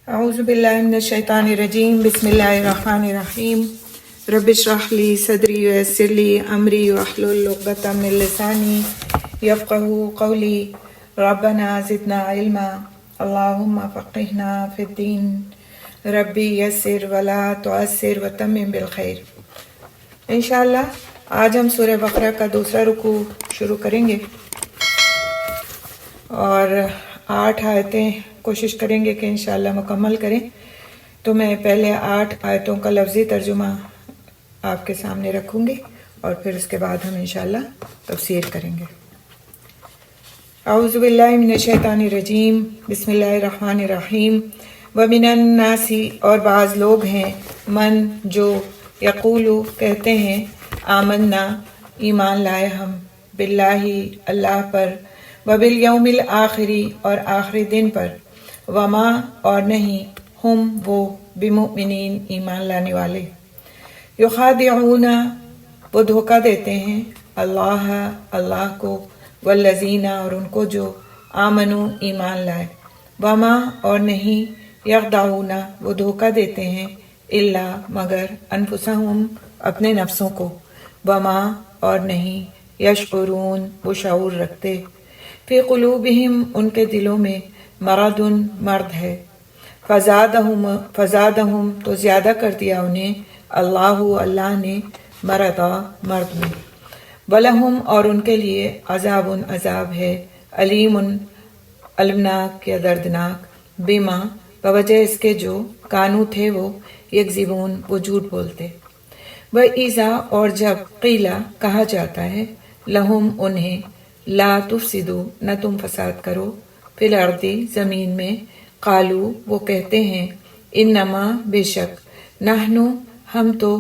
اعوذ باللہ من الشیطان الرجیم بسم اللہ الرحمن الرحیم رب اشرح لی صدری ویسر لی امری واحلل عقدۃ من لسانی یفقہوا قولی ربنا زدنا علما اللہم فقہنا فی الدین ربی یسر ولا تعسر وتمم بالخیر۔ انشاءاللہ آج ہم سورہ بقرہ کا دوسرا رکوع شروع کریں گے اور 8 آیتیں کوشش کریں گے کہ انشاءاللہ مکمل کریں۔ تو میں پہلے 8 آیتوں کا لفظی ترجمہ آپ کے سامنے رکھوں گی اور پھر اس کے بعد ہم انشاءاللہ تفسیر کریں گے۔ اعوذ باللہ من الشیطان الرجیم بسم اللہ الرحمن الرحیم۔ وَمِنَ النَّاسِ اور بعض لوگ ہیں، من جو یقولو کہتے ہیں، آمنا ایمان لائے ہم، باللہ اللہ پر، وبالیوم الآخری اور آخری دن پر، وما اور نہیں، ہم وہ بمؤمنین ایمان لانے والے، یخادعون وہ دھوکہ دیتے ہیں، اللہ کو، والذین اور ان کو جو آمنو ایمان لائے، وما اور نہیں، یخدعون وہ دھوکہ دیتے ہیں، الا مگر انفسہم اپنے نفسوں کو، وما اور نہیں، یشعرون وہ شعور رکھتے، فی قلوبہم ان کے دلوں میں مرض مرض ہے، فزادہم تو زیادہ کر دیا انہیں اللہ نے مرضا مرض میں، ولہم اور ان کے لیے عذاب عذاب ہے، علیم المناک یا دردناک، بما بوجہ اس کے جو کانو تھے وہ یکذبون وہ جھوٹ بولتے، وَإِذَا اور جب قیلا کہا جاتا ہے، لہم انہیں، لا تفسدو نہ تم فساد کرو، فی الارض زمین میں، قالو وہ کہتے ہیں، انما بے شک، نحنو ہم تو،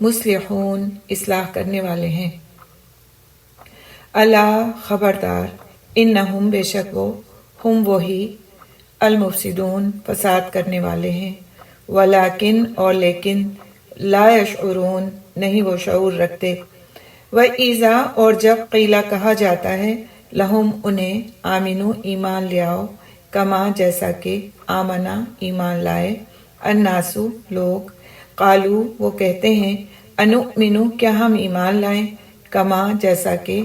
مصلحون اصلاح کرنے والے ہیں، الا خبردار، انہم بے شک وہ، ہم وہی، المفسدون فساد کرنے والے ہیں، ولیکن اور لیکن، لا یشعرون نہیں وہ شعور رکھتے، وَإِذَا اور جب قیلا کہا جاتا ہے، لہم انہیں، آمنو ایمان لے آؤ، کما جیسا کہ، آمنا ایمان لائے، الناسو لوگ، قالو وہ کہتے ہیں، انؤمنو کیا ہم ایمان لائیں، کما جیسا کہ،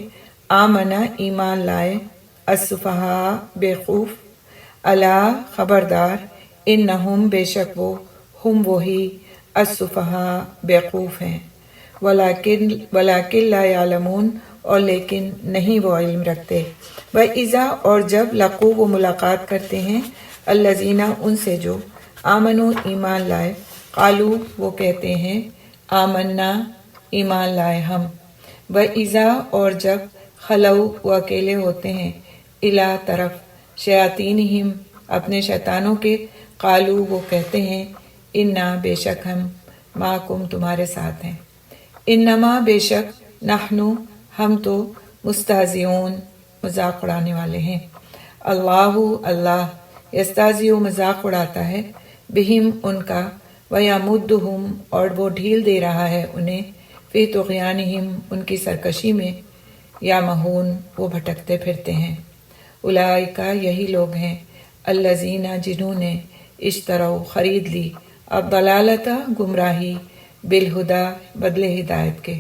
آمنا ایمان لائے، السفہاء بیوقوف، الا خبردار، انہم بے شک وہ، ہم وہی، السفہاء بیوقوف ہیں، ولیکن لا یعلمون اور لیکن نہیں وہ علم رکھتے، وَإِذَا اور جب لقو وہ ملاقات کرتے ہیں، الذین ان سے جو، آمنو ایمان لائے، قالو وہ کہتے ہیں، آمنا ایمان لائے ہم، وَإِذَا اور جب خلو وہ اکیلے ہوتے ہیں، الی طرف، شیاطینہم اپنے شیطانوں کے، قالو وہ کہتے ہیں، انا بے شک ہم، معکم تمہارے ساتھ ہیں، انما بے شک، نحنو ہم تو، مستہزئون مذاق اڑانے والے ہیں، اللہ یستہزئ مذاق اڑاتا ہے، بہم ان کا، ویمدہم اور وہ ڈھیل دے رہا ہے انہیں، فی طغیانہم ان کی سرکشی میں، یامہون وہ بھٹکتے پھرتے ہیں، اولئک یہی لوگ ہیں، الذین جنہوں نے، اشتروا خرید لی، الضلالۃ گمراہی، بالہدی بدلے ہدایت کے،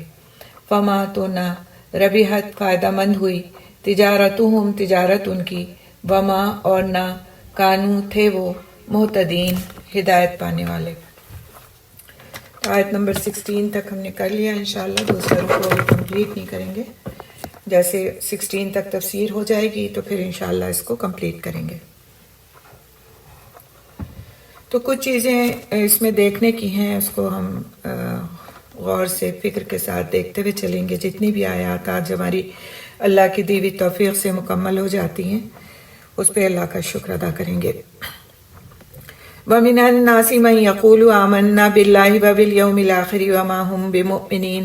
فما تو نہ، ربحت فائدہ مند ہوئی، تجارتہم تجارت ان کی، وما اور نہ، کانو تھے وہ، مہتدین ہدایت پانے والے۔ آیت نمبر 16 تک ہم نے کر لیا، انشاءاللہ دوسرا رکوع ابھی کمپلیٹ نہیں کریں گے، جیسے 16 تک تفسیر ہو جائے گی تو پھر انشاءاللہ اس کو کمپلیٹ کریں گے۔ تو کچھ چیزیں اس میں دیکھنے کی ہیں، اس کو ہم غور سے فکر کے ساتھ دیکھتے ہوئے چلیں گے، جتنی بھی آیات آج ہماری اللہ کی دی ہوئی توفیق سے مکمل ہو جاتی ہیں اس پہ اللہ کا شکر ادا کریں گے۔ وَمِنَ النَّاسِ مَن يَقُولُ آمَنَّا بِاللَّهِ وَبِالْيَوْمِ الْآخِرِ وَمَا هُمْ بِمُؤْمِنِينَ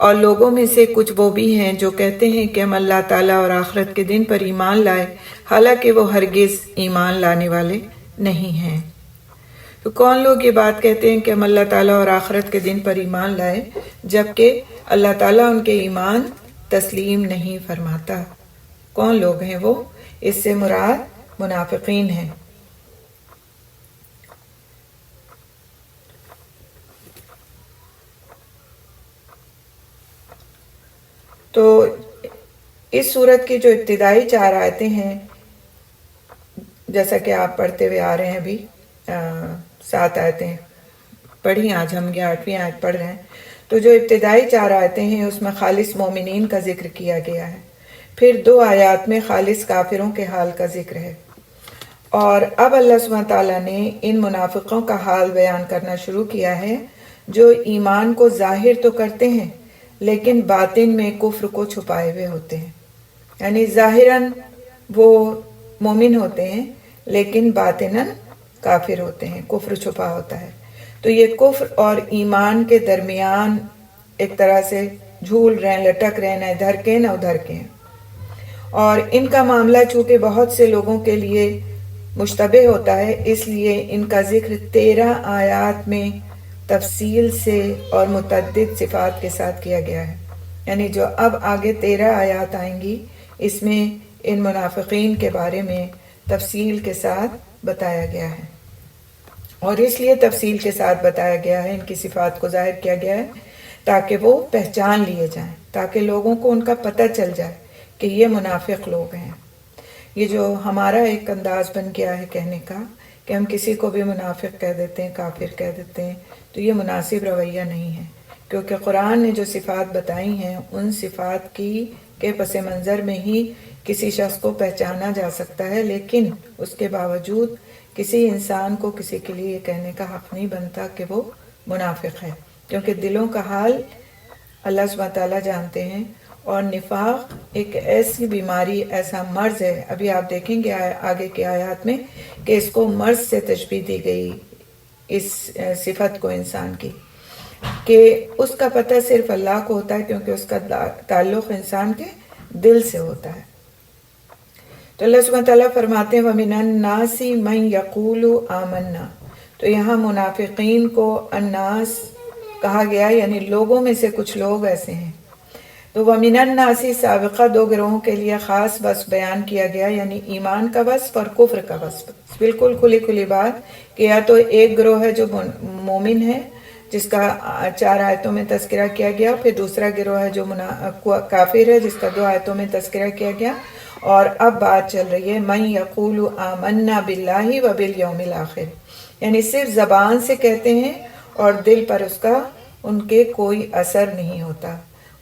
اور لوگوں میں سے کچھ وہ بھی ہیں جو کہتے ہیں کہ ہم اللہ تعالیٰ اور آخرت کے دن پر ایمان لائے، حالانکہ وہ ہرگز ایمان لانے والے نہیں ہیں۔ تو کون لوگ یہ بات کہتے ہیں کہ ہم اللہ تعالیٰ اور آخرت کے دن پر ایمان لائے، جبکہ اللہ تعالیٰ ان کے ایمان تسلیم نہیں فرماتا؟ کون لوگ ہیں وہ؟ اس سے مراد منافقین ہیں۔ تو اس صورت کی جو ابتدائی 4 آیتیں ہیں، جیسا کہ آپ پڑھتے ہوئے آ رہے ہیں ابھی 7 آیتیں پڑھی، آج ہم 8ویں آیت پڑھ رہے ہیں، تو جو ابتدائی 4 آیتیں ہیں اس میں خالص مومنین کا ذکر کیا گیا ہے، پھر 2 آیات میں خالص کافروں کے حال کا ذکر ہے، اور اب اللہ سبحانہ تعالیٰ نے ان منافقوں کا حال بیان کرنا شروع کیا ہے جو ایمان کو ظاہر تو کرتے ہیں لیکن باطن میں کفر کو چھپائے ہوئے ہوتے ہیں، یعنی ظاہراً وہ مومن ہوتے ہیں لیکن باطناً کافر ہوتے ہیں، کفر چھپا ہوتا ہے۔ تو یہ کفر اور ایمان کے درمیان ایک طرح سے جھول رہے ہیں، لٹک رہے ہیں، نہ ادھر کے نہ ادھر کے ہیں، اور ان کا معاملہ چونکہ بہت سے لوگوں کے لیے مشتبہ ہوتا ہے، اس لیے ان کا ذکر 13 آیات میں تفصیل سے اور متعدد صفات کے ساتھ کیا گیا ہے، یعنی جو اب آگے 13 آیات آئیں گی اس میں ان منافقین کے بارے میں تفصیل کے ساتھ بتایا گیا ہے، اور اس لیے تفصیل کے ساتھ بتایا گیا ہے، ان کی صفات کو ظاہر کیا گیا ہے تاکہ وہ پہچان لیے جائیں، تاکہ لوگوں کو ان کا پتہ چل جائے کہ یہ منافق لوگ ہیں۔ یہ جو ہمارا ایک انداز بن گیا ہے کہنے کا کہ ہم کسی کو بھی منافق کہہ دیتے ہیں، کافر کہہ دیتے ہیں، تو یہ مناسب رویہ نہیں ہے، کیونکہ قرآن نے جو صفات بتائی ہیں ان صفات کے پس منظر میں ہی کسی شخص کو پہچانا جا سکتا ہے، لیکن اس کے باوجود کسی انسان کو کسی کے لیے یہ کہنے کا حق نہیں بنتا کہ وہ منافق ہے، کیونکہ دلوں کا حال اللہ سبحانہ تعالیٰ جانتے ہیں، اور نفاق ایک ایسی بیماری، ایسا مرض ہے، ابھی آپ دیکھیں گے آگے کی آیات میں کہ اس کو مرض سے تشبیہ دی گئی، اس صفت کو انسان کی، کہ اس کا پتہ صرف اللہ کو ہوتا ہے کیونکہ اس کا تعلق انسان کے دل سے ہوتا ہے۔ تو اللہ سبحانہ تعالیٰ فرماتے ہیں وَمِنَ النَّاسِ مَن يَقُولُ آمَنَّا، تو یہاں منافقین کو الناس کہا گیا، یعنی لوگوں میں سے کچھ لوگ ایسے ہیں، تو وَمِنَ النَّاسِ سابقہ 2 گروہوں کے لیے خاص وصف بیان کیا گیا، یعنی ایمان کا وصف اور کفر کا وصف، بالکل کھلی بات کہ یا تو ایک گروہ ہے جو مومن ہے جس کا 4 آیتوں میں تذکرہ کیا گیا، پھر دوسرا گروہ ہے جو کافر ہے جس کا 2 آیتوں میں تذکرہ کیا گیا، اور اب بات چل رہی ہے مَن یقول آمنا باللہ وبالیوم الآخر، یعنی صرف زبان سے کہتے ہیں اور دل پر اس کا ان کے کوئی اثر نہیں ہوتا،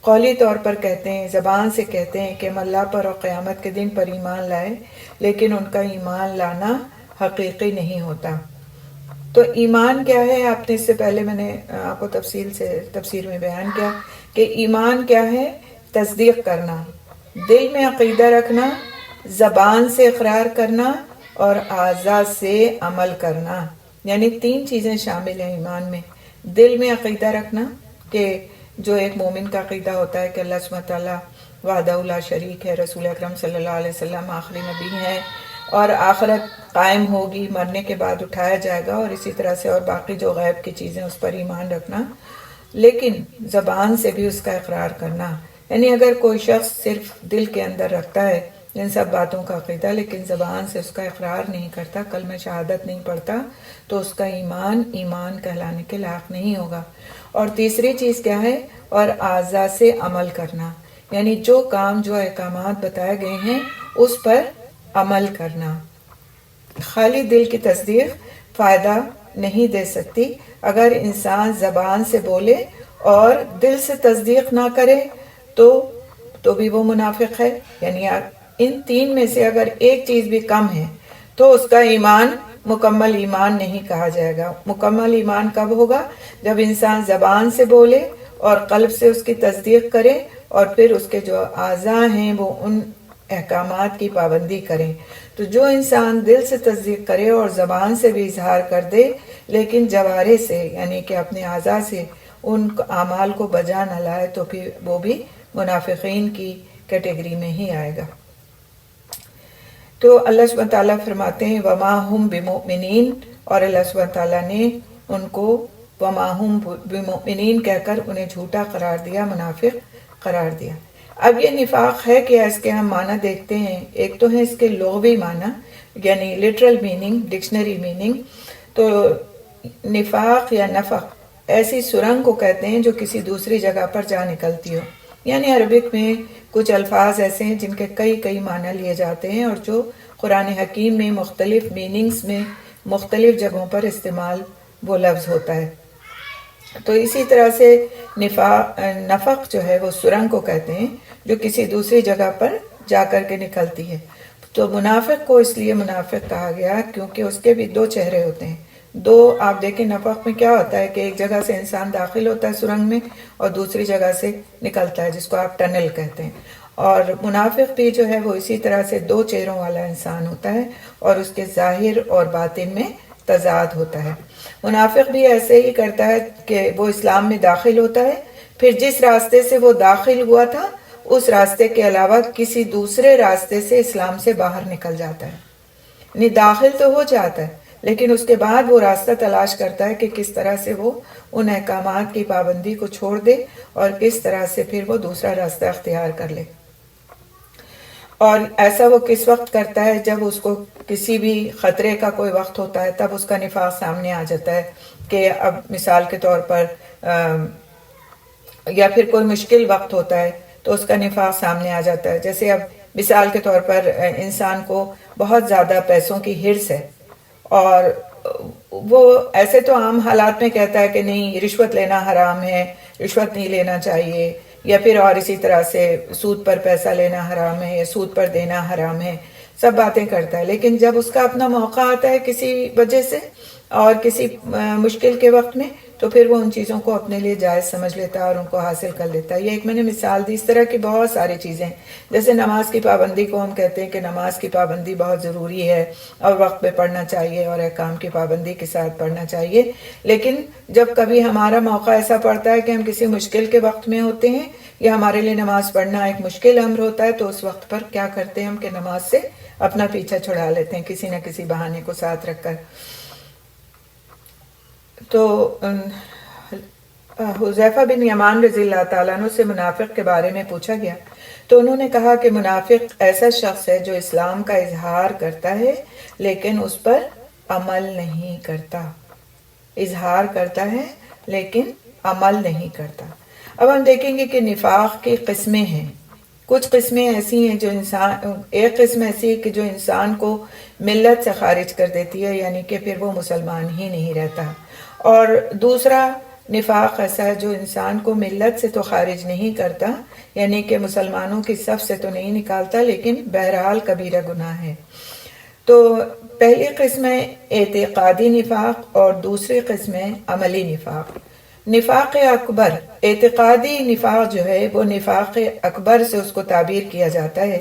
قولی طور پر کہتے ہیں، زبان سے کہتے ہیں کہ ہم اللہ پر اور قیامت کے دن پر ایمان لائے، لیکن ان کا ایمان لانا حقیقی نہیں ہوتا۔ تو ایمان کیا ہے؟ آپ نے اس سے پہلے میں نے آپ کو تفسیر میں بیان کیا کہ ایمان کیا ہے؟ تصدیق کرنا، دل میں عقیدہ رکھنا، زبان سے اقرار کرنا اور اعضاء سے عمل کرنا، یعنی 3 چیزیں شامل ہیں ایمان میں۔ دل میں عقیدہ رکھنا کہ جو ایک مومن کا عقیدہ ہوتا ہے کہ اللہ سبحانہ تعالیٰ وحدہ لا شریک ہے، رسول اکرم صلی اللہ علیہ وسلم آخری نبی ہیں، اور آخرت قائم ہوگی، مرنے کے بعد اٹھایا جائے گا، اور اسی طرح سے اور باقی جو غیب کی چیزیں اس پر ایمان رکھنا، لیکن زبان سے بھی اس کا اقرار کرنا، یعنی اگر کوئی شخص صرف دل کے اندر رکھتا ہے ان سب باتوں کا عقیدہ لیکن زبان سے اس کا اقرار نہیں کرتا، کلمہ شہادت نہیں پڑھتا، تو اس کا ایمان کہلانے کے لائق نہیں ہوگا۔ اور تیسری چیز کیا ہے؟ اور اعضاء سے عمل کرنا، یعنی جو کام جو احکامات بتائے گئے ہیں اس پر عمل کرنا۔ خالی دل کی تصدیق فائدہ نہیں دے سکتی، اگر انسان زبان سے بولے اور دل سے تصدیق نہ کرے تو بھی وہ منافق ہے، یعنی ان 3 میں سے اگر ایک چیز بھی کم ہے تو اس کا ایمان مکمل ایمان نہیں کہا جائے گا۔ مکمل ایمان کب ہوگا؟ جب انسان زبان سے بولے اور قلب سے اس کی تصدیق کرے، اور پھر اس کے جو اعضاء ہیں وہ ان احکامات کی پابندی کریں۔ تو جو انسان دل سے تصدیق کرے اور زبان سے بھی اظہار کر دے لیکن جوارے سے یعنی کہ اپنے اعضاء سے ان اعمال کو بجا نہ لائے، تو پھر وہ بھی منافقین کی کیٹیگری میں ہی آئے گا۔ تو اللہ سبحانہ تعالیٰ فرماتے ہیں وَمَا هُمْ بِمُؤْمِنِينَ، اور اللہ سبحانہ تعالیٰ نے ان کو وَمَا هُمْ بِمُؤْمِنِينَ کہہ کر انہیں جھوٹا قرار دیا، منافق قرار دیا۔ اب یہ نفاق ہے کہ اس کے ہم معنی دیکھتے ہیں، ایک تو ہے اس کے لغوی معنی یعنی لٹرل میننگ، ڈکشنری میننگ، تو نفاق یا نفق ایسی سرنگ کو کہتے ہیں جو کسی دوسری جگہ پر جا نکلتی ہو، یعنی عربک میں کچھ الفاظ ایسے ہیں جن کے کئی معنی لیے جاتے ہیں اور جو قرآن حکیم میں مختلف میننگز میں مختلف جگہوں پر استعمال وہ لفظ ہوتا ہے. تو اسی طرح سے نفق جو ہے وہ سرنگ کو کہتے ہیں جو کسی دوسری جگہ پر جا کر کے نکلتی ہے. تو منافق کو اس لیے منافق کہا گیا کیونکہ اس کے بھی دو چہرے ہوتے ہیں. دو آپ دیکھیں نفق میں کیا ہوتا ہے کہ ایک جگہ سے انسان داخل ہوتا ہے سرنگ میں اور دوسری جگہ سے نکلتا ہے جس کو آپ ٹنل کہتے ہیں. اور منافق بھی جو ہے وہ اسی طرح سے دو چہروں والا انسان ہوتا ہے اور اس کے ظاہر اور باطن میں تضاد ہوتا ہے. منافق بھی ایسے ہی کرتا ہے کہ وہ اسلام میں داخل ہوتا ہے پھر جس راستے سے وہ داخل ہوا تھا اس راستے کے علاوہ کسی دوسرے راستے سے اسلام سے باہر نکل جاتا ہے. یعنی داخل تو ہو جاتا ہے لیکن اس کے بعد وہ راستہ تلاش کرتا ہے کہ کس طرح سے وہ ان احکامات کی پابندی کو چھوڑ دے اور کس طرح سے پھر وہ دوسرا راستہ اختیار کر لے. اور ایسا وہ کس وقت کرتا ہے جب اس کو کسی بھی خطرے کا کوئی وقت ہوتا ہے تب اس کا نفاق سامنے آ جاتا ہے کہ اب مثال کے طور پر یا پھر کوئی مشکل وقت ہوتا ہے تو اس کا نفاق سامنے آ جاتا ہے. جیسے اب مثال کے طور پر انسان کو بہت زیادہ پیسوں کی ہرس ہے اور وہ ایسے تو عام حالات میں کہتا ہے کہ نہیں رشوت لینا حرام ہے, رشوت نہیں لینا چاہیے, یا پھر اور اسی طرح سے سود پر پیسہ لینا حرام ہے یا سود پر دینا حرام ہے, سب باتیں کرتا ہے. لیکن جب اس کا اپنا موقع آتا ہے کسی وجہ سے اور کسی مشکل کے وقت میں تو پھر وہ ان چیزوں کو اپنے لیے جائز سمجھ لیتا ہے اور ان کو حاصل کر لیتا ہے. یہ ایک میں نے مثال دی. اس طرح کی بہت ساری چیزیں جیسے نماز کی پابندی کو ہم کہتے ہیں کہ نماز کی پابندی بہت ضروری ہے اور وقت پہ پڑھنا چاہیے اور احکام کی پابندی کے ساتھ پڑھنا چاہیے. لیکن جب کبھی ہمارا موقع ایسا پڑتا ہے کہ ہم کسی مشکل کے وقت میں ہوتے ہیں یا ہمارے لیے نماز پڑھنا ایک مشکل امر ہوتا ہے تو اس وقت پر کیا کرتے ہیں ہم کہ نماز سے اپنا پیچھا چھڑا لیتے ہیں کسی نہ کسی بہانے کو ساتھ رکھ کر. تو حذیفہ بن یمان رضی اللہ تعالیٰ عنہ سے منافق کے بارے میں پوچھا گیا تو انہوں نے کہا کہ منافق ایسا شخص ہے جو اسلام کا اظہار کرتا ہے لیکن اس پر عمل نہیں کرتا. اظہار کرتا ہے لیکن عمل نہیں کرتا. اب ہم دیکھیں گے کہ نفاق کی قسمیں ہیں. کچھ قسمیں ایسی ہیں جو ایک قسم ایسی ہے کہ جو انسان کو ملت سے خارج کر دیتی ہے یعنی کہ پھر وہ مسلمان ہی نہیں رہتا. اور دوسرا نفاق ایسا ہے جو انسان کو ملت سے تو خارج نہیں کرتا یعنی کہ مسلمانوں کی صف سے تو نہیں نکالتا لیکن بہرحال کبیرہ گناہ ہے. تو پہلی قسم ہے اعتقادی نفاق اور دوسری قسم ہے عملی نفاق. نفاق اکبر, اعتقادی نفاق جو ہے وہ نفاق اکبر سے اس کو تعبیر کیا جاتا ہے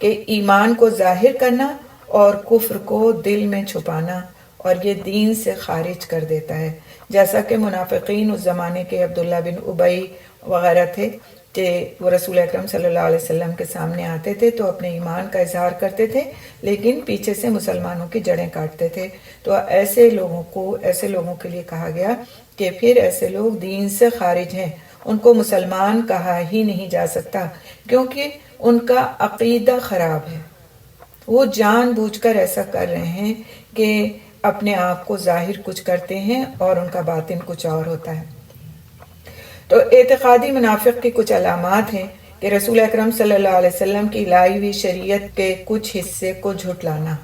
کہ ایمان کو ظاہر کرنا اور کفر کو دل میں چھپانا اور یہ دین سے خارج کر دیتا ہے. جیسا کہ منافقین اس زمانے کے عبداللہ بن ابی وغیرہ تھے کہ وہ رسول اکرم صلی اللہ علیہ وسلم کے سامنے آتے تھے تو اپنے ایمان کا اظہار کرتے تھے لیکن پیچھے سے مسلمانوں کی جڑیں کاٹتے تھے. تو ایسے لوگوں کے لیے کہا گیا کہ پھر ایسے لوگ دین سے خارج ہیں, ان کو مسلمان کہا ہی نہیں جا سکتا کیونکہ ان کا عقیدہ خراب ہے. وہ جان بوجھ کر ایسا کر رہے ہیں کہ اپنے آپ کو ظاہر کچھ کرتے ہیں اور ان کا باطن کچھ اور ہوتا ہے. تو اعتقادی منافق کی کچھ علامات ہیں کہ رسول اکرم صلی اللہ علیہ وسلم کی لائی ہوئی شریعت کے کچھ حصے کو جھٹلانا.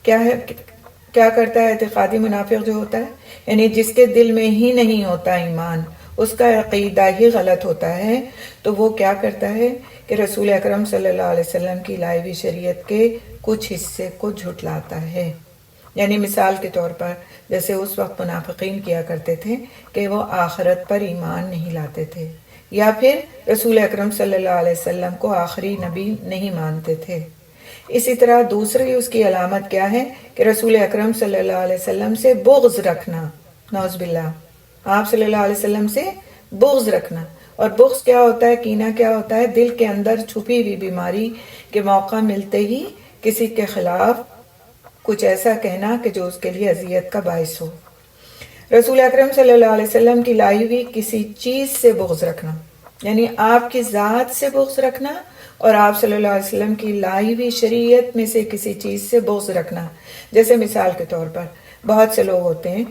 کیا کرتا ہے اعتقادی منافق جو ہوتا ہے یعنی جس کے دل میں ہی نہیں ہوتا ایمان, اس کا عقیدہ ہی غلط ہوتا ہے تو وہ کیا کرتا ہے کہ رسول اکرم صلی اللہ علیہ وسلم کی لائی ہوئی شریعت کے کچھ حصے کو جھٹلاتا ہے. یعنی مثال کے طور پر جیسے اس وقت منافقین کیا کرتے تھے کہ وہ آخرت پر ایمان نہیں لاتے تھے یا پھر رسول اکرم صلی اللہ علیہ وسلم کو آخری نبی نہیں مانتے تھے. اسی طرح دوسری اس کی علامت کیا ہے کہ رسول اکرم صلی اللہ علیہ وسلم سے بغض رکھنا. نعوذ باللہ, آپ صلی اللہ علیہ وسلم سے بغض رکھنا. اور بغض کیا ہوتا ہے, کینہ کیا ہوتا ہے, دل کے اندر چھپی ہوئی بیماری کے موقع ملتے ہی کسی کے خلاف کچھ ایسا کہنا کہ جو اس کے لیے اذیت کا باعث ہو. رسول اکرم صلی اللہ علیہ وسلم کی لائی ہوئی کسی چیز سے بغض رکھنا یعنی آپ کی ذات سے بغض رکھنا اور آپ صلی اللہ علیہ وسلم کی لائی ہوئی شریعت میں سے کسی چیز سے بغض رکھنا. جیسے مثال کے طور پر بہت سے لوگ ہوتے ہیں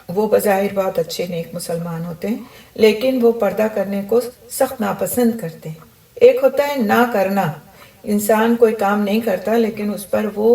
وہ بظاہر بہت اچھے نیک مسلمان ہوتے ہیں، لیکن وہ پردہ کرنے کو سخت ناپسند کرتے ہیں۔ ایک ہوتا ہے نہ کرنا، انسان کوئی کام نہیں کرتا لیکن اس پر وہ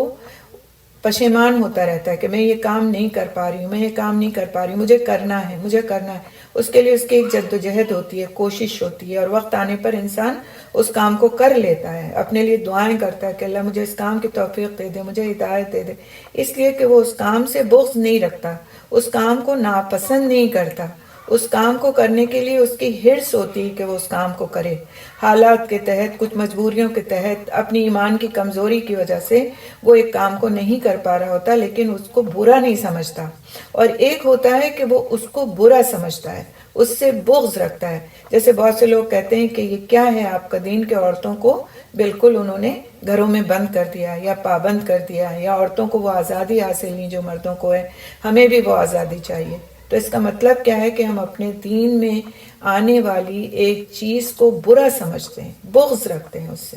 پشیمان ہوتا رہتا ہے کہ میں یہ کام نہیں کر پا رہی ہوں، میں یہ کام نہیں کر پا رہی ہوں، مجھے کرنا ہے، مجھے کرنا ہے۔ اس کے لیے اس کی ایک جدوجہد ہوتی ہے، کوشش ہوتی ہے، اور وقت آنے پر انسان اس کام کو کر لیتا ہے، اپنے لیے دعائیں کرتا ہے کہ اللہ مجھے اس کام کی توفیق دے دے، مجھے ہدایت دے دے، اس لیے کہ وہ اس کام سے بغض نہیں رکھتا، اس کام کو ناپسند نہیں کرتا، اس کام کو کرنے کے لیے اس کی حرص ہوتی ہے کہ وہ اس کام کو کرے۔ حالات کے تحت، کچھ مجبوریوں کے تحت، اپنی ایمان کی کمزوری کی وجہ سے وہ ایک کام کو نہیں کر پا رہا ہوتا، لیکن اس کو برا نہیں سمجھتا۔ اور ایک ہوتا ہے کہ وہ اس کو برا سمجھتا ہے، اس سے بغض رکھتا ہے۔ جیسے بہت سے لوگ کہتے ہیں کہ یہ کیا ہے آپ کا دین، کہ عورتوں کو بالکل انہوں نے گھروں میں بند کر دیا یا پابند کر دیا، یا عورتوں کو وہ آزادی حاصل نہیں جو مردوں کو ہے، ہمیں بھی وہ آزادی چاہیے۔ تو اس کا مطلب کیا ہے کہ ہم اپنے دین میں آنے والی ایک چیز کو برا سمجھتے ہیں، بغض رکھتے ہیں اس سے،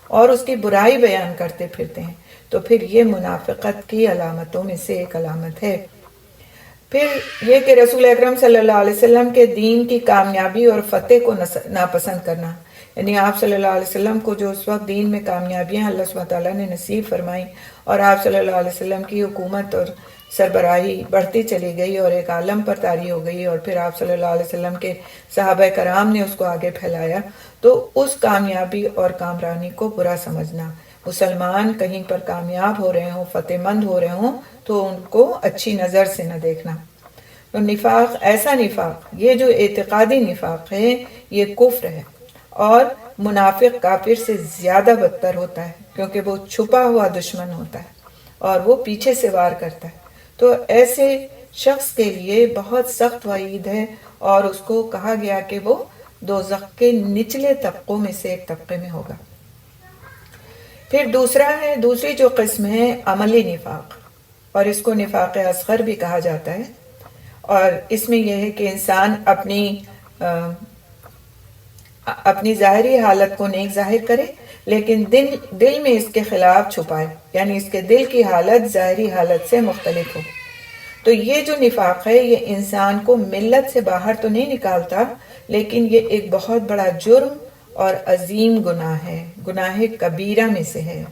اور اس کی برائی بیان کرتے پھرتے ہیں، تو پھر یہ منافقت کی علامتوں میں سے ایک علامت ہے۔ پھر یہ کہ رسول اکرم صلی اللہ علیہ وسلم کے دین کی کامیابی اور فتح کو ناپسند کرنا، یعنی آپ صلی اللہ علیہ وسلم کو جو اس وقت دین میں کامیابیاں اللہ سبحانہ تعالیٰ نے نصیب فرمائیں، اور آپ صلی اللہ علیہ وسلم کی حکومت اور سربراہی بڑھتی چلی گئی اور ایک عالم پر طاری ہو گئی، اور پھر آپ صلی اللہ علیہ وسلم کے صحابہ کرام نے اس کو آگے پھیلایا، تو اس کامیابی اور کامرانی کو برا سمجھنا، مسلمان کہیں پر کامیاب ہو رہے ہوں، فتح مند ہو رہے ہوں، تو ان کو اچھی نظر سے نہ دیکھنا۔ تو نفاق، ایسا نفاق، یہ جو اعتقادی نفاق ہے یہ کفر ہے، اور منافق کافر سے زیادہ بدتر ہوتا ہے، کیونکہ وہ چھپا ہوا دشمن ہوتا ہے اور وہ پیچھے سے وار کرتا ہے۔ تو ایسے شخص کے لیے بہت سخت وعید ہے، اور اس کو کہا گیا کہ وہ دوزخ کے نچلے طبقوں میں سے ایک طبقے میں ہوگا۔ پھر دوسری جو قسم ہے عملی نفاق، اور اس کو نفاق اصغر بھی کہا جاتا ہے، اور اس میں یہ ہے کہ انسان اپنی ظاہری حالت کو نیک ظاہر کرے، لیکن دل میں اس کے خلاف چھپائے، یعنی اس کے دل کی حالت ظاہری حالت سے مختلف ہو۔ تو یہ جو نفاق ہے یہ انسان کو ملت سے باہر تو نہیں نکالتا، لیکن یہ ایک بہت بڑا جرم اور عظیم گناہ ہے، گناہ کبیرہ میں سے ہے۔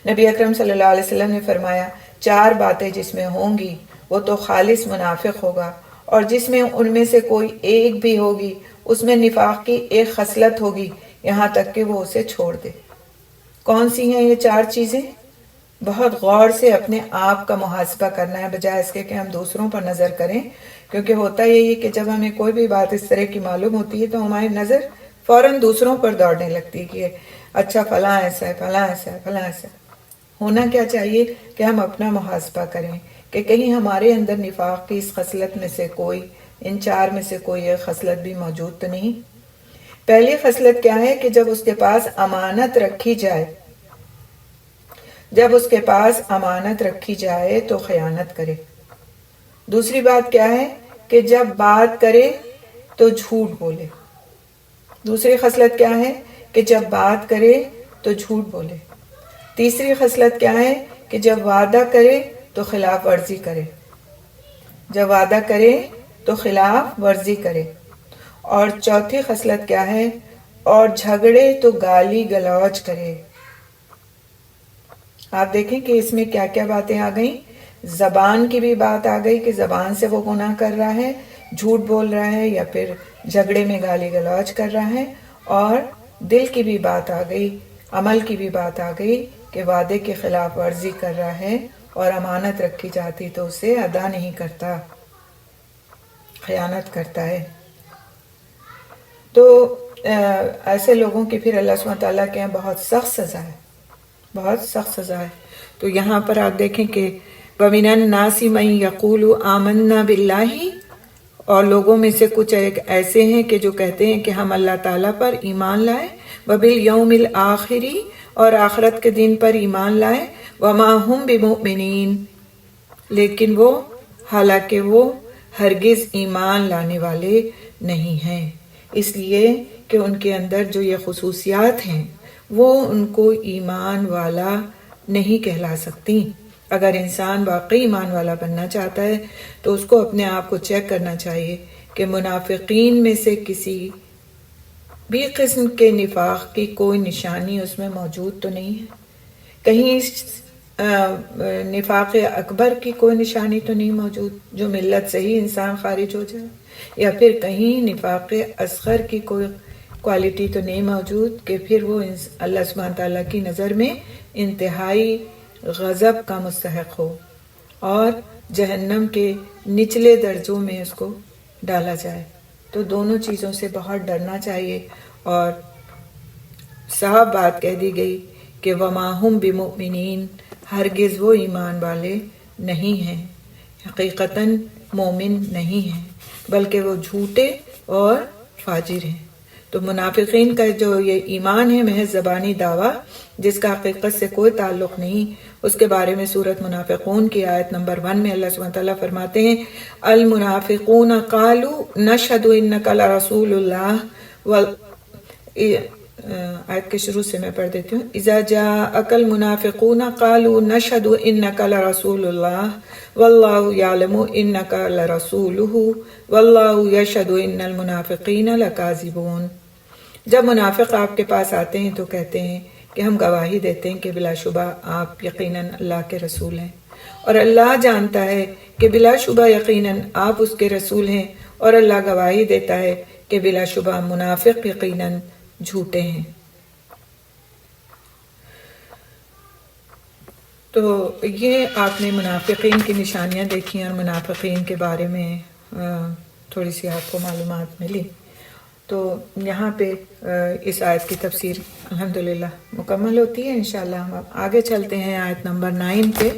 نبی اکرم صلی اللہ علیہ وسلم نے فرمایا 4 باتیں جس میں ہوں گی وہ تو خالص منافق ہوگا، اور جس میں ان میں سے کوئی ایک بھی ہوگی اس میں نفاق کی ایک خصلت ہوگی، یہاں تک کہ وہ اسے چھوڑ دے۔ کون سی ہیں یہ 4 چیزیں؟ بہت غور سے اپنے آپ کا محاسبہ کرنا ہے، بجائے اس کے کہ ہم دوسروں پر نظر کریں، کیونکہ ہوتا یہی ہے کہ جب ہمیں کوئی بھی بات اس طرح کی معلوم ہوتی ہے تو ہماری نظر فوراً دوسروں پر دوڑنے لگتی ہے کہ اچھا فلاں ایسا ہے، فلاں ایسا ہے، فلاں ایسا ہے۔ ہونا کیا چاہیے کہ ہم اپنا محاسبہ کریں کہ کہیں ہمارے اندر نفاق کی اس خصلت میں سے کوئی، ان 4 میں سے کوئی ایک خصلت بھی موجود تو نہیں۔ پہلی خصلت کیا ہے کہ جب اس کے پاس امانت رکھی جائے، تو خیانت کرے۔ دوسری بات کیا ہے کہ جب بات کرے تو جھوٹ بولے۔ دوسری خصلت کیا ہے کہ جب بات کرے تو جھوٹ بولے۔ تیسری خصلت کیا ہے کہ جب وعدہ کرے تو خلاف ورزی کرے، جب وعدہ کرے تو خلاف ورزی کرے۔ اور چوتھی خصلت کیا ہے؟ اور جھگڑے تو گالی گلوچ کرے۔ آپ دیکھیں کہ اس میں کیا کیا باتیں آ گئیں۔ زبان کی بھی بات آ گئی کہ زبان سے وہ گناہ کر رہا ہے، جھوٹ بول رہا ہے یا پھر جھگڑے میں گالی گلوچ کر رہا ہے، اور دل کی بھی بات آ گئی، عمل کی بھی بات آ گئی کہ وعدے کے خلاف ورزی کر رہا ہے، اور امانت رکھی جاتی تو اسے ادا نہیں کرتا، خیانت کرتا ہے۔ تو ایسے لوگوں کی پھر اللہ سبحانہ تعالیٰ کے یہاں بہت سخت سزا ہے، بہت سخت سزا ہے۔ تو یہاں پر آپ دیکھیں کہ وَمِنَ النَّاسِ مَن يَقُولُ آمَنَّا بِاللَّهِ، اور لوگوں میں سے کچھ ایسے ہیں کہ جو کہتے ہیں کہ ہم اللہ تعالیٰ پر ایمان لائے، وَبِالْيَوْمِ الْآخِرِ، اور آخرت کے دن پر ایمان لائے، وَمَا هُمْ بِمُؤْمِنِينَ، لیکن وہ حالانکہ وہ ہرگز ایمان لانے والے نہیں ہیں، اس لیے کہ ان کے اندر جو یہ خصوصیات ہیں وہ ان کو ایمان والا نہیں کہلا سکتی۔ اگر انسان واقعی ایمان والا بننا چاہتا ہے تو اس کو اپنے آپ کو چیک کرنا چاہیے کہ منافقین میں سے کسی بھی قسم کے نفاق کی کوئی نشانی اس میں موجود تو نہیں ہے، کہیں نفاق اکبر کی کوئی نشانی تو نہیں موجود جو ملت سے ہی انسان خارج ہو جائے، یا پھر کہیں نفاق اصغر کی کوئی کوالٹی تو نہیں موجود کہ پھر وہ اللہ سبحانہ تعالیٰ کی نظر میں انتہائی غضب کا مستحق ہو اور جہنم کے نچلے درجوں میں اس کو ڈالا جائے۔ تو دونوں چیزوں سے بہت ڈرنا چاہیے، اور صاحب بات کہہ دی گئی کہ وما ہم بمؤمنین، ہرگز وہ ایمان والے نہیں ہیں، حقیقتاً مومن نہیں ہیں، بلکہ وہ جھوٹے اور فاجر ہیں۔ تو منافقین کا جو یہ ایمان ہے محض زبانی دعویٰ جس کا حقیقت سے کوئی تعلق نہیں، اس کے بارے میں سورۃ منافقون کی آیت نمبر 1 میں اللہ سبحانہ تعالیٰ فرماتے ہیں المنافقون قالوا نشہد انک لرسول اللہ، آیت کے شروع سے میں پڑھ دیتی ہوں، اذا جاءک المنافقون قالوا نشہد انک لرسول اللہ واللہ یعلم انک لرسولہ واللہ یشہد ان المنافقین لکاذبون۔ جب منافق آپ کے پاس آتے ہیں تو کہتے ہیں کہ ہم گواہی دیتے ہیں کہ بلا شبہ آپ یقیناً اللہ کے رسول ہیں، اور اللہ جانتا ہے کہ بلا شبہ یقیناً آپ اس کے رسول ہیں، اور اللہ گواہی دیتا ہے کہ بلا شبہ منافق یقیناً جھوٹے ہیں۔ تو یہ آپ نے منافقین کی نشانیاں دیکھی اور منافقین کے بارے میں تھوڑی سی آپ کو معلومات ملی۔ تو یہاں پہ اس آیت کی تفسیر الحمدللہ مکمل ہوتی ہے۔ انشاءاللہ ہم آگے چلتے ہیں آیت نمبر 9 پہ۔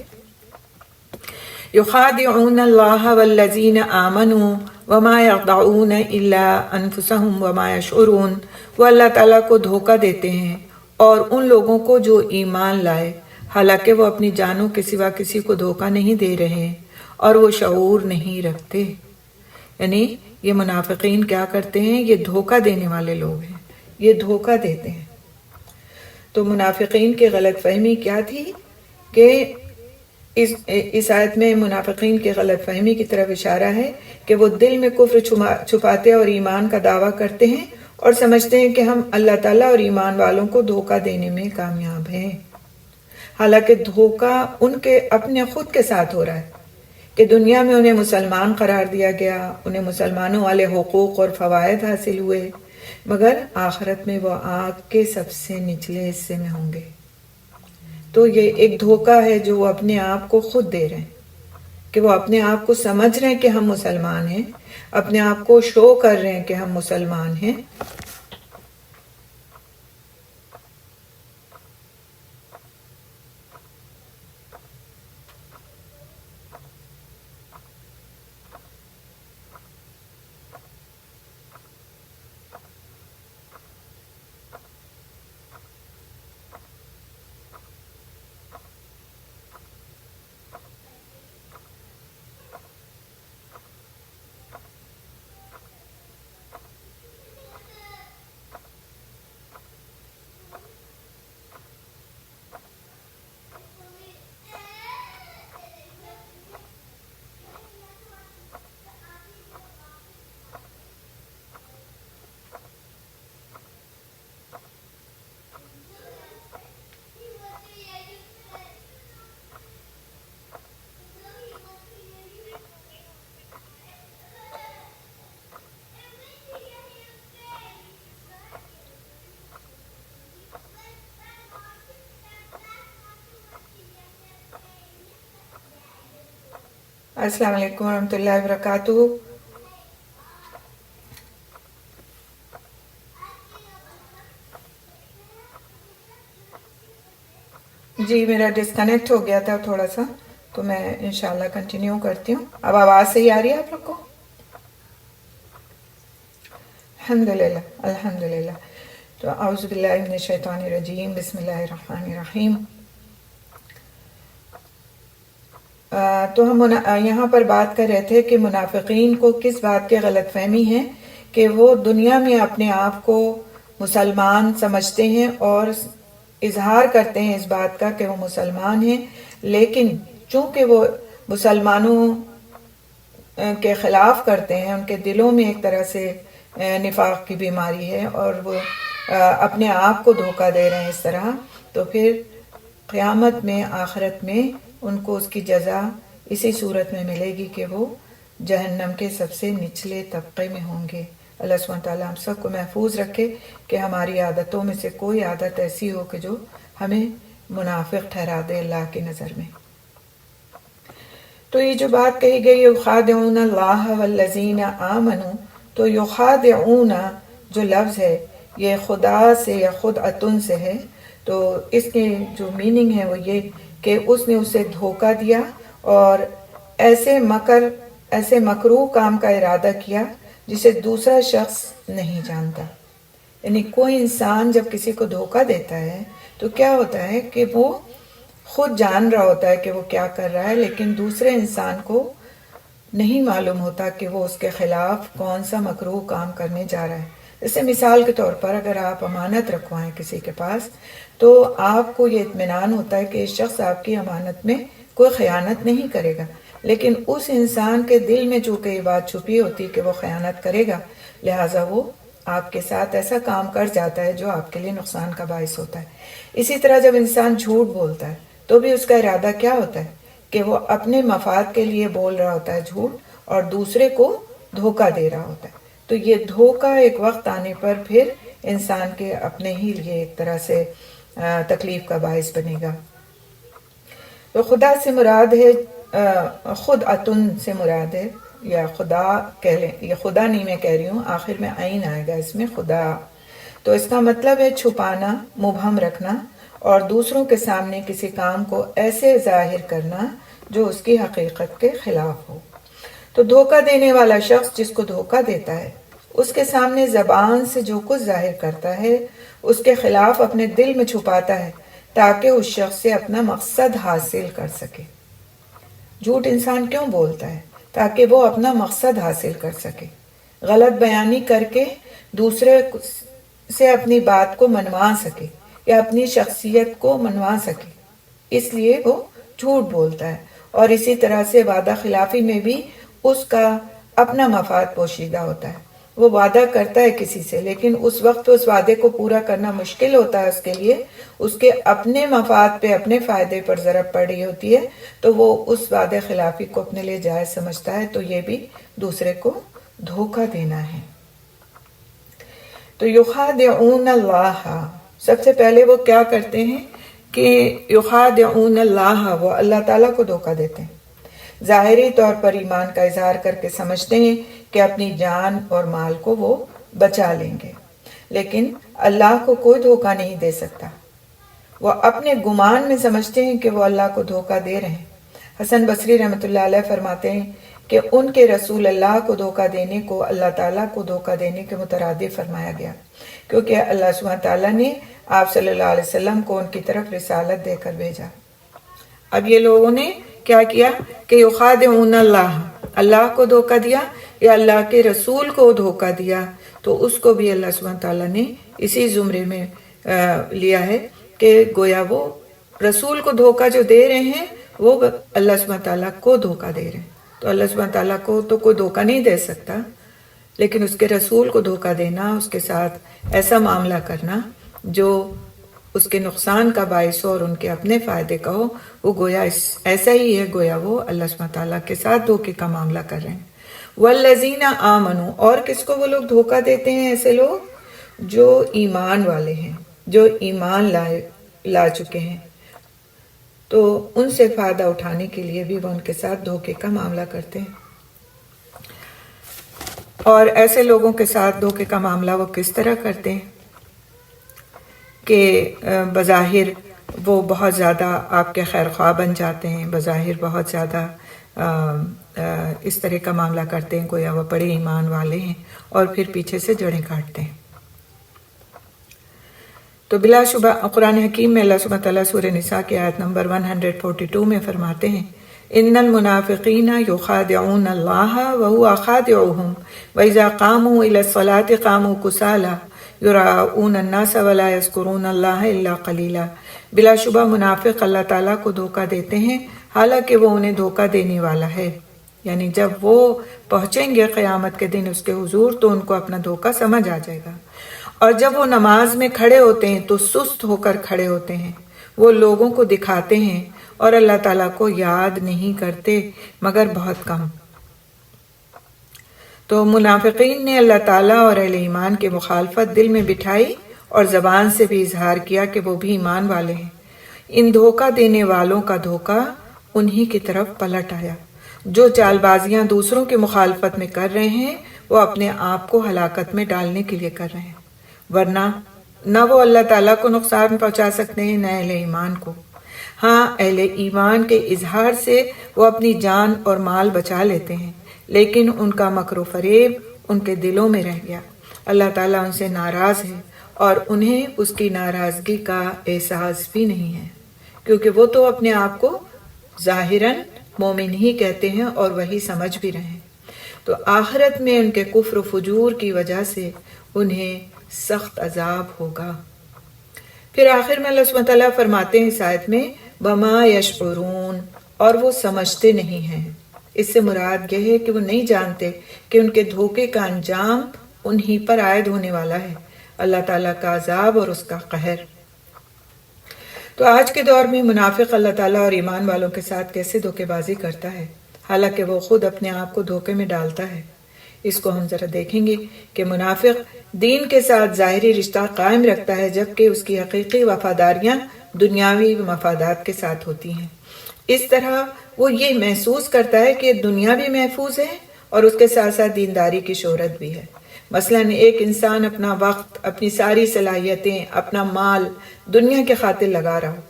یخادعون اللہ والذین آمنوا وما یخدعون الا انفسهم وما یشعرون، وہ اللہ تعالیٰ کو دھوکہ دیتے ہیں اور ان لوگوں کو جو ایمان لائے، حالانکہ وہ اپنی جانوں کے سوا کسی کو دھوکہ نہیں دے رہے اور وہ شعور نہیں رکھتے۔ یعنی یہ منافقین کیا کرتے ہیں؟ یہ دھوکہ دینے والے لوگ ہیں، یہ دھوکہ دیتے ہیں۔ تو منافقین کی غلط فہمی کیا تھی کہ اس آیت میں منافقین کی غلط فہمی کی طرف اشارہ ہے کہ وہ دل میں کفر چھپاتے اور ایمان کا دعویٰ کرتے ہیں اور سمجھتے ہیں کہ ہم اللہ تعالیٰ اور ایمان والوں کو دھوکہ دینے میں کامیاب ہیں، حالانکہ دھوکہ ان کے اپنے خود کے ساتھ ہو رہا ہے کہ دنیا میں انہیں مسلمان قرار دیا گیا، انہیں مسلمانوں والے حقوق اور فوائد حاصل ہوئے، مگر آخرت میں وہ آگ کے سب سے نچلے حصے میں ہوں گے۔ تو یہ ایک دھوکہ ہے جو وہ اپنے آپ کو خود دے رہے ہیں کہ وہ اپنے آپ کو سمجھ رہے ہیں کہ ہم مسلمان ہیں، اپنے آپ کو شو کر رہے ہیں کہ ہم مسلمان ہیں، السلام علیکم ورحمۃ اللہ وبرکاتہ۔ جی میرا ڈسکنیکٹ ہو گیا تھا تھوڑا سا، تو میں انشاءاللہ کنٹینیو کرتی ہوں۔ اب آواز صحیح آ رہی ہے آپ لوگ کو؟ الحمدللہ الحمدللہ۔ تو اعوذ باللہ من الشیطان الرجیم، بسم اللہ الرحمن الرحیم۔ تو ہم یہاں پر بات کر رہے تھے کہ منافقین کو کس بات کی غلط فہمی ہے کہ وہ دنیا میں اپنے آپ کو مسلمان سمجھتے ہیں اور اظہار کرتے ہیں اس بات کا کہ وہ مسلمان ہیں، لیکن چونکہ وہ مسلمانوں کے خلاف کرتے ہیں، ان کے دلوں میں ایک طرح سے نفاق کی بیماری ہے اور وہ اپنے آپ کو دھوکہ دے رہے ہیں اس طرح، تو پھر قیامت میں، آخرت میں ان کو اس کی جزا اسی صورت میں ملے گی کہ وہ جہنم کے سب سے نچلے طبقے میں ہوں گے۔ اللہ سبحانہ تعالیٰ ہم سب کو محفوظ رکھے کہ ہماری عادتوں میں سے کوئی عادت ایسی ہو کہ جو ہمیں منافق ٹھہرا دے اللہ کی نظر میں۔ تو یہ جو بات کہی گئی یخادعون اللہ والذین آمنوا، تو یخادعون جو لفظ ہے یہ خدا سے یا خدعتن سے ہے، تو اس کی جو میننگ ہے وہ یہ کہ اس نے اسے دھوکہ دیا اور ایسے مکروہ کام کا ارادہ کیا جسے دوسرا شخص نہیں جانتا۔ یعنی کوئی انسان جب کسی کو دھوکہ دیتا ہے تو کیا ہوتا ہے کہ وہ خود جان رہا ہوتا ہے کہ وہ کیا کر رہا ہے، لیکن دوسرے انسان کو نہیں معلوم ہوتا کہ وہ اس کے خلاف کون سا مکروہ کام کرنے جا رہا ہے۔ جیسے مثال کے طور پر اگر آپ امانت رکھوائیں کسی کے پاس تو آپ کو یہ اطمینان ہوتا ہے کہ یہ شخص آپ کی امانت میں کوئی خیانت نہیں کرے گا، لیکن اس انسان کے دل میں چونکہ یہ بات چھپی ہوتی کہ وہ خیانت کرے گا، لہٰذا وہ آپ کے ساتھ ایسا کام کر جاتا ہے جو آپ کے لیے نقصان کا باعث ہوتا ہے۔ اسی طرح جب انسان جھوٹ بولتا ہے تو بھی اس کا ارادہ کیا ہوتا ہے کہ وہ اپنے مفاد کے لیے بول رہا ہوتا ہے جھوٹ اور دوسرے کو دھوکہ دے رہا ہوتا ہے۔ تو یہ دھوکہ ایک وقت آنے پر پھر انسان کے اپنے ہی لیے ایک طرح سے تکلیف کا باعث بنے گا۔ تو خدا سے مراد ہے، خدعتن سے مراد ہے، یا خدا کہہ لیں، یہ خدا نہیں میں کہہ رہی ہوں، آخر میں عین آئے گا اس میں، خدا۔ تو اس کا مطلب ہے چھپانا، مبہم رکھنا اور دوسروں کے سامنے کسی کام کو ایسے ظاہر کرنا جو اس کی حقیقت کے خلاف ہو۔ تو دھوکہ دینے والا شخص جس کو دھوکہ دیتا ہے اس کے سامنے زبان سے جو کچھ ظاہر کرتا ہے اس کے خلاف اپنے دل میں چھپاتا ہے تاکہ اس شخص سے اپنا مقصد حاصل کر سکے۔ جھوٹ انسان کیوں بولتا ہے؟ تاکہ وہ اپنا مقصد حاصل کر سکے، غلط بیانی کر کے دوسرے سے اپنی بات کو منوا سکے یا اپنی شخصیت کو منوا سکے، اس لیے وہ جھوٹ بولتا ہے۔ اور اسی طرح سے وعدہ خلافی میں بھی اس کا اپنا مفاد پوشیدہ ہوتا ہے۔ وہ وعدہ کرتا ہے کسی سے، لیکن اس وقت اس وعدے کو پورا کرنا مشکل ہوتا ہے اس کے لیے، اس کے اپنے مفاد پہ، اپنے فائدے پر ضرب پڑ رہی ہوتی ہے، تو وہ اس وعدے خلافی کو اپنے لیے جائز سمجھتا ہے، تو یہ بھی دوسرے کو دھوکہ دینا ہے۔ تو یخادعون اللہ، سب سے پہلے وہ کیا کرتے ہیں کہ یخادعون اللہ، وہ اللہ تعالیٰ کو دھوکہ دیتے ہیں۔ ظاہری طور پر ایمان کا اظہار کر کے سمجھتے ہیں کہ اپنی جان اور مال کو وہ بچا لیں گے، لیکن اللہ کو کوئی دھوکہ نہیں دے سکتا۔ وہ اپنے گمان میں سمجھتے ہیں کہ وہ اللہ کو دھوکہ دے رہے ہیں۔ حسن بصری رحمۃ اللہ علیہ فرماتے ہیں کہ ان کے رسول اللہ کو دھوکہ دینے کو اللہ تعالیٰ کو دھوکہ دینے کے مترادف فرمایا گیا، کیونکہ اللہ سبحانہ تعالیٰ نے آپ صلی اللہ علیہ وسلم کو ان کی طرف رسالت دے کر بھیجا۔ اب یہ لوگوں نے کیا کیا کہ یخادعون اللہ کو دھوکہ دیا یا اللہ کے رسول کو دھوکہ دیا، تو اس کو بھی اللہ سبحانہ تعالیٰ نے اسی زمرے میں لیا ہے کہ گویا وہ رسول کو دھوکہ جو دے رہے ہیں وہ اللہ سبحانہ تعالیٰ کو دھوکہ دے رہے ہیں۔ تو اللہ سبحانہ تعالیٰ کو تو کوئی دھوکہ نہیں دے سکتا، لیکن اس کے رسول کو دھوکہ دینا، اس کے ساتھ ایسا معاملہ کرنا جو اس کے نقصان کا باعث ہو اور ان کے اپنے فائدے کا ہو، وہ گویا ایسا ہی ہے، گویا وہ اللہ سبحانہ تعالیٰ کے ساتھ دھوکے کا معاملہ کر رہے ہیں۔ والذین آمنوا، اور کس کو وہ لوگ دھوکہ دیتے ہیں؟ ایسے لوگ جو ایمان والے ہیں، جو ایمان لا چکے ہیں، تو ان سے فائدہ اٹھانے کے لیے بھی وہ ان کے ساتھ دھوکے کا معاملہ کرتے ہیں۔ اور ایسے لوگوں کے ساتھ دھوکے کا معاملہ وہ کس طرح کرتے ہیں کہ بظاہر وہ بہت زیادہ آپ کے خیر خواہ بن جاتے ہیں، بظاہر بہت زیادہ اس طرح کا معاملہ کرتے ہیں گویا وہ بڑے ایمان والے ہیں، اور پھر پیچھے سے جڑیں کاٹتے ہیں۔ تو بلا شبہ قرآن حکیم میں اللہ سبحانہ تعالیٰ سورہ نساء کی آیت نمبر 142 میں فرماتے ہیں ان المنافقین یخادعون اللہ وهو خادعهم واذا قاموا الى الصلاة قاموا كسالى یراؤون الناس ولا یذکرون اللہ الا قلیلا۔ بلا شبہ منافق اللہ تعالیٰ کو دھوکہ دیتے ہیں حالانکہ وہ انہیں دھوکہ دینے والا ہے۔ یعنی جب وہ پہنچیں گے قیامت کے دن اس کے حضور تو ان کو اپنا دھوکہ سمجھ آ جائے گا۔ اور جب وہ نماز میں کھڑے ہوتے ہیں تو سست ہو کر کھڑے ہوتے ہیں، وہ لوگوں کو دکھاتے ہیں اور اللہ تعالیٰ کو یاد نہیں کرتے مگر بہت کم۔ تو منافقین نے اللہ تعالیٰ اور اہل ایمان کی مخالفت دل میں بٹھائی اور زبان سے بھی اظہار کیا کہ وہ بھی ایمان والے ہیں۔ ان دھوکہ دینے والوں کا دھوکہ انہی کی طرف پلٹ آیا۔ جو چال بازیاں دوسروں کی مخالفت میں کر رہے ہیں وہ اپنے آپ کو ہلاکت میں ڈالنے کے لیے کر رہے ہیں، ورنہ نہ وہ اللہ تعالیٰ کو نقصان پہنچا سکتے ہیں نہ اہل ایمان کو۔ ہاں، اہل ایمان کے اظہار سے وہ اپنی جان اور مال بچا لیتے ہیں، لیکن ان کا مکر و فریب ان کے دلوں میں رہ گیا۔ اللہ تعالیٰ ان سے ناراض ہے اور انہیں اس کی ناراضگی کا احساس بھی نہیں ہے، کیونکہ وہ تو اپنے آپ کو ظاہراً مومن ہی کہتے ہیں اور وہی سمجھ بھی رہے ہیں۔ تو آخرت میں ان کے کفر و فجور کی وجہ سے انہیں سخت عذاب ہوگا۔ پھر آخر میں اللہ سبحانہ تعالیٰ فرماتے ہیں اس آیت میں وَمَا يَشْعُرُونَ، اور وہ سمجھتے نہیں ہیں۔ اس سے مراد یہ ہے کہ وہ نہیں جانتے کہ ان کے دھوکے کا انجام انہی پر عائد ہونے والا ہے، اللہ تعالیٰ کا عذاب اور اس کا قہر۔ تو آج کے دور میں منافق اللہ تعالیٰ اور ایمان والوں کے ساتھ کیسے دھوکے بازی کرتا ہے، حالانکہ وہ خود اپنے آپ کو دھوکے میں ڈالتا ہے۔ اس کو ہم ذرا دیکھیں گے کہ منافق دین کے ساتھ ظاہری رشتہ قائم رکھتا ہے جبکہ اس کی حقیقی وفاداریاں دنیاوی مفادات کے ساتھ ہوتی ہیں۔ اس طرح وہ یہ محسوس کرتا ہے کہ دنیا بھی محفوظ ہے اور اس کے ساتھ ساتھ دینداری کی شہرت بھی ہے۔ مثلاً ایک انسان اپنا وقت، اپنی ساری صلاحیتیں، اپنا مال دنیا کے خاطر لگا رہا ہو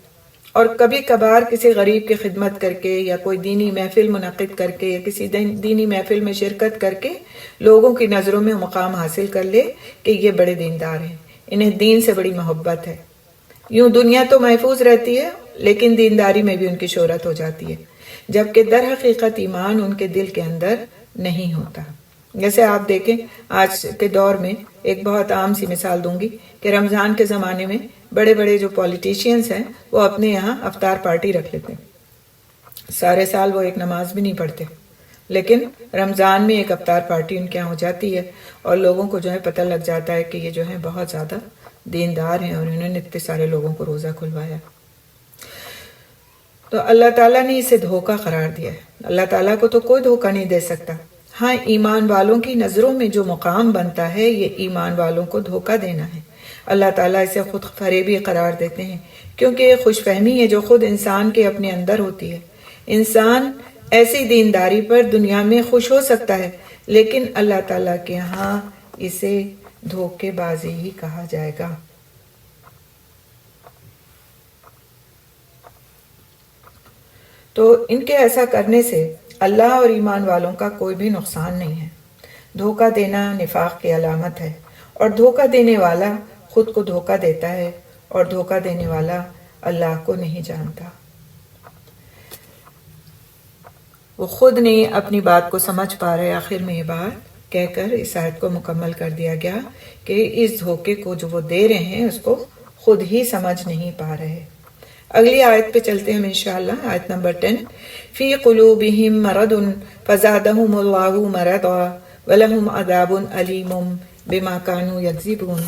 اور کبھی کبھار کسی غریب کی خدمت کر کے یا کوئی دینی محفل منعقد کر کے یا کسی دینی محفل میں شرکت کر کے لوگوں کی نظروں میں مقام حاصل کر لے کہ یہ بڑے دیندار ہیں، انہیں دین سے بڑی محبت ہے۔ یوں دنیا تو محفوظ رہتی ہے لیکن دینداری میں بھی ان کی شہرت ہو جاتی ہے، جبکہ در حقیقت ایمان ان کے دل کے اندر نہیں ہوتا۔ جیسے آپ دیکھیں آج کے دور میں ایک بہت عام سی مثال دوں گی کہ رمضان کے زمانے میں بڑے بڑے جو پولیٹیشینز ہیں وہ اپنے یہاں افطار پارٹی رکھ لیتے ہیں۔ سارے سال وہ ایک نماز بھی نہیں پڑھتے، لیکن رمضان میں ایک افطار پارٹی ان کے یہاں ہو جاتی ہے اور لوگوں کو جو ہے پتہ لگ جاتا ہے کہ یہ جو ہے بہت زیادہ دیندار ہیں اور انہوں نے اتنے سارے لوگوں کو روزہ کھلوایا۔ تو اللہ تعالیٰ نے اسے دھوکہ قرار دیا ہے۔ اللہ تعالیٰ کو تو کوئی دھوکہ نہیں دے سکتا۔ ہاں، ایمان والوں کی نظروں میں جو مقام بنتا ہے یہ ایمان والوں کو دھوکہ دینا ہے۔ اللہ تعالیٰ اسے خود فریبی قرار دیتے ہیں کیونکہ یہ خوش فہمی ہے جو خود انسان کے اپنے اندر ہوتی ہے۔ انسان ایسی دینداری پر دنیا میں خوش ہو سکتا ہے لیکن اللہ تعالیٰ کے ہاں اسے دھوکے بازی ہی کہا جائے گا۔ تو ان کے ایسا کرنے سے اللہ اور ایمان والوں کا کوئی بھی نقصان نہیں ہے۔ دھوکہ دینا نفاق کی علامت ہے اور دھوکہ دینے والا خود کو دھوکہ دیتا ہے اور دھوکہ دینے والا اللہ کو نہیں جانتا۔ وہ خود نہیں اپنی بات کو سمجھ پا رہے۔ آخر میں یہ بات کہہ کر اس آیت کو مکمل کر دیا گیا کہ اس دھوکے کو جو وہ دے رہے ہیں اس کو خود ہی سمجھ نہیں پا رہے۔ اگلی آیت پہ چلتے ہیں انشاءاللہ، آیت نمبر 10۔ فی قلوبہم مرض فزادہم اللہ مرضا ولہم عذاب علیم بما کانوا یکذبون۔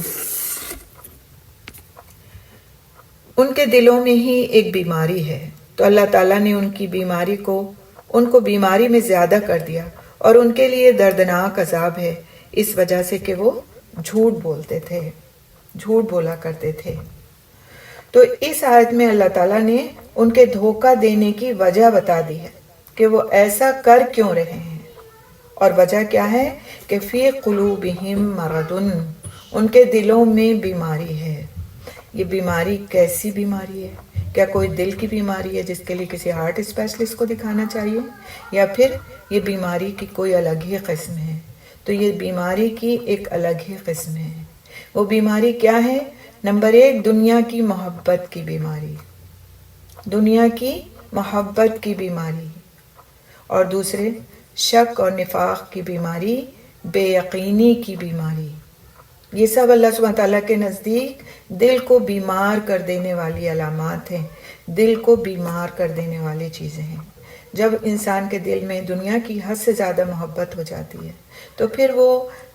ان کے دلوں میں ہی ایک بیماری ہے تو اللہ تعالیٰ نے ان کو بیماری میں زیادہ کر دیا اور ان کے لیے دردناک عذاب ہے اس وجہ سے کہ وہ جھوٹ بولتے تھے، جھوٹ بولا کرتے تھے۔ تو اس آیت میں اللہ تعالیٰ نے ان کے دھوکہ دینے کی وجہ بتا دی ہے کہ وہ ایسا کر کیوں رہے ہیں، اور وجہ کیا ہے کہ فی قلوبہم مرض، ان کے دلوں میں بیماری ہے۔ یہ بیماری کیسی بیماری ہے؟ کیا کوئی دل کی بیماری ہے جس کے لیے کسی ہارٹ اسپیشلسٹ کو دکھانا چاہیے، یا پھر یہ بیماری کی کوئی الگ ہی قسم ہے؟ تو یہ بیماری کی ایک الگ ہی قسم ہے۔ وہ بیماری کیا ہے؟ نمبر 1، دنیا کی محبت کی بیماری، دنیا کی محبت کی بیماری، اور دوسرے شک اور نفاق کی بیماری، بے یقینی کی بیماری، یہ سب اللہ سبحانہ تعالیٰ کے نزدیک دل کو بیمار کر دینے والی علامات ہیں، دل کو بیمار کر دینے والی چیزیں ہیں۔ جب انسان کے دل میں دنیا کی حد سے زیادہ محبت ہو جاتی ہے تو پھر وہ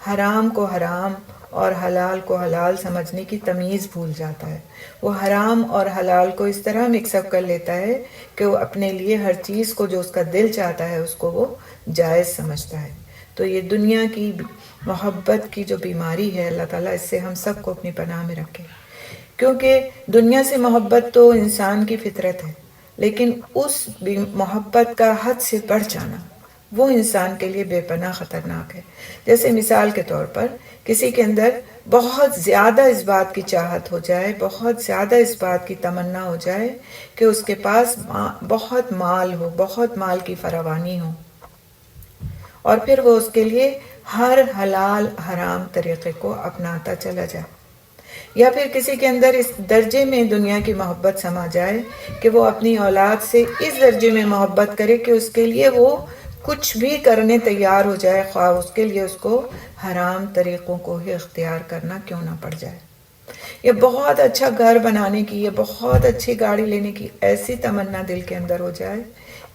حرام کو حرام اور حلال کو حلال سمجھنے کی تمیز بھول جاتا ہے۔ وہ حرام اور حلال کو اس طرح مکس اپ کر لیتا ہے کہ وہ اپنے لیے ہر چیز کو جو اس کا دل چاہتا ہے اس کو وہ جائز سمجھتا ہے۔ تو یہ دنیا کی محبت کی جو بیماری ہے، اللہ تعالیٰ اس سے ہم سب کو اپنی پناہ میں رکھے، کیونکہ دنیا سے محبت تو انسان کی فطرت ہے، لیکن اس محبت کا حد سے بڑھ جانا وہ انسان کے لیے بے پناہ خطرناک ہے۔ جیسے مثال کے طور پر کسی کے اندر بہت زیادہ اس بات کی چاہت ہو جائے، بہت زیادہ اس بات کی تمنا ہو جائے کہ اس کے پاس بہت مال ہو، بہت مال کی فراوانی ہو، اور پھر وہ اس کے لیے ہر حلال حرام طریقے کو اپناتا چلا جائے، یا پھر کسی کے اندر اس درجے میں دنیا کی محبت سما جائے کہ وہ اپنی اولاد سے اس درجے میں محبت کرے کہ اس کے لیے وہ کچھ بھی کرنے تیار ہو جائے، خواہ اس کے لیے اس کو حرام طریقوں کو ہی اختیار کرنا کیوں نہ پڑ جائے، یا بہت اچھا گھر بنانے کی یا بہت اچھی گاڑی لینے کی ایسی تمنا دل کے اندر ہو جائے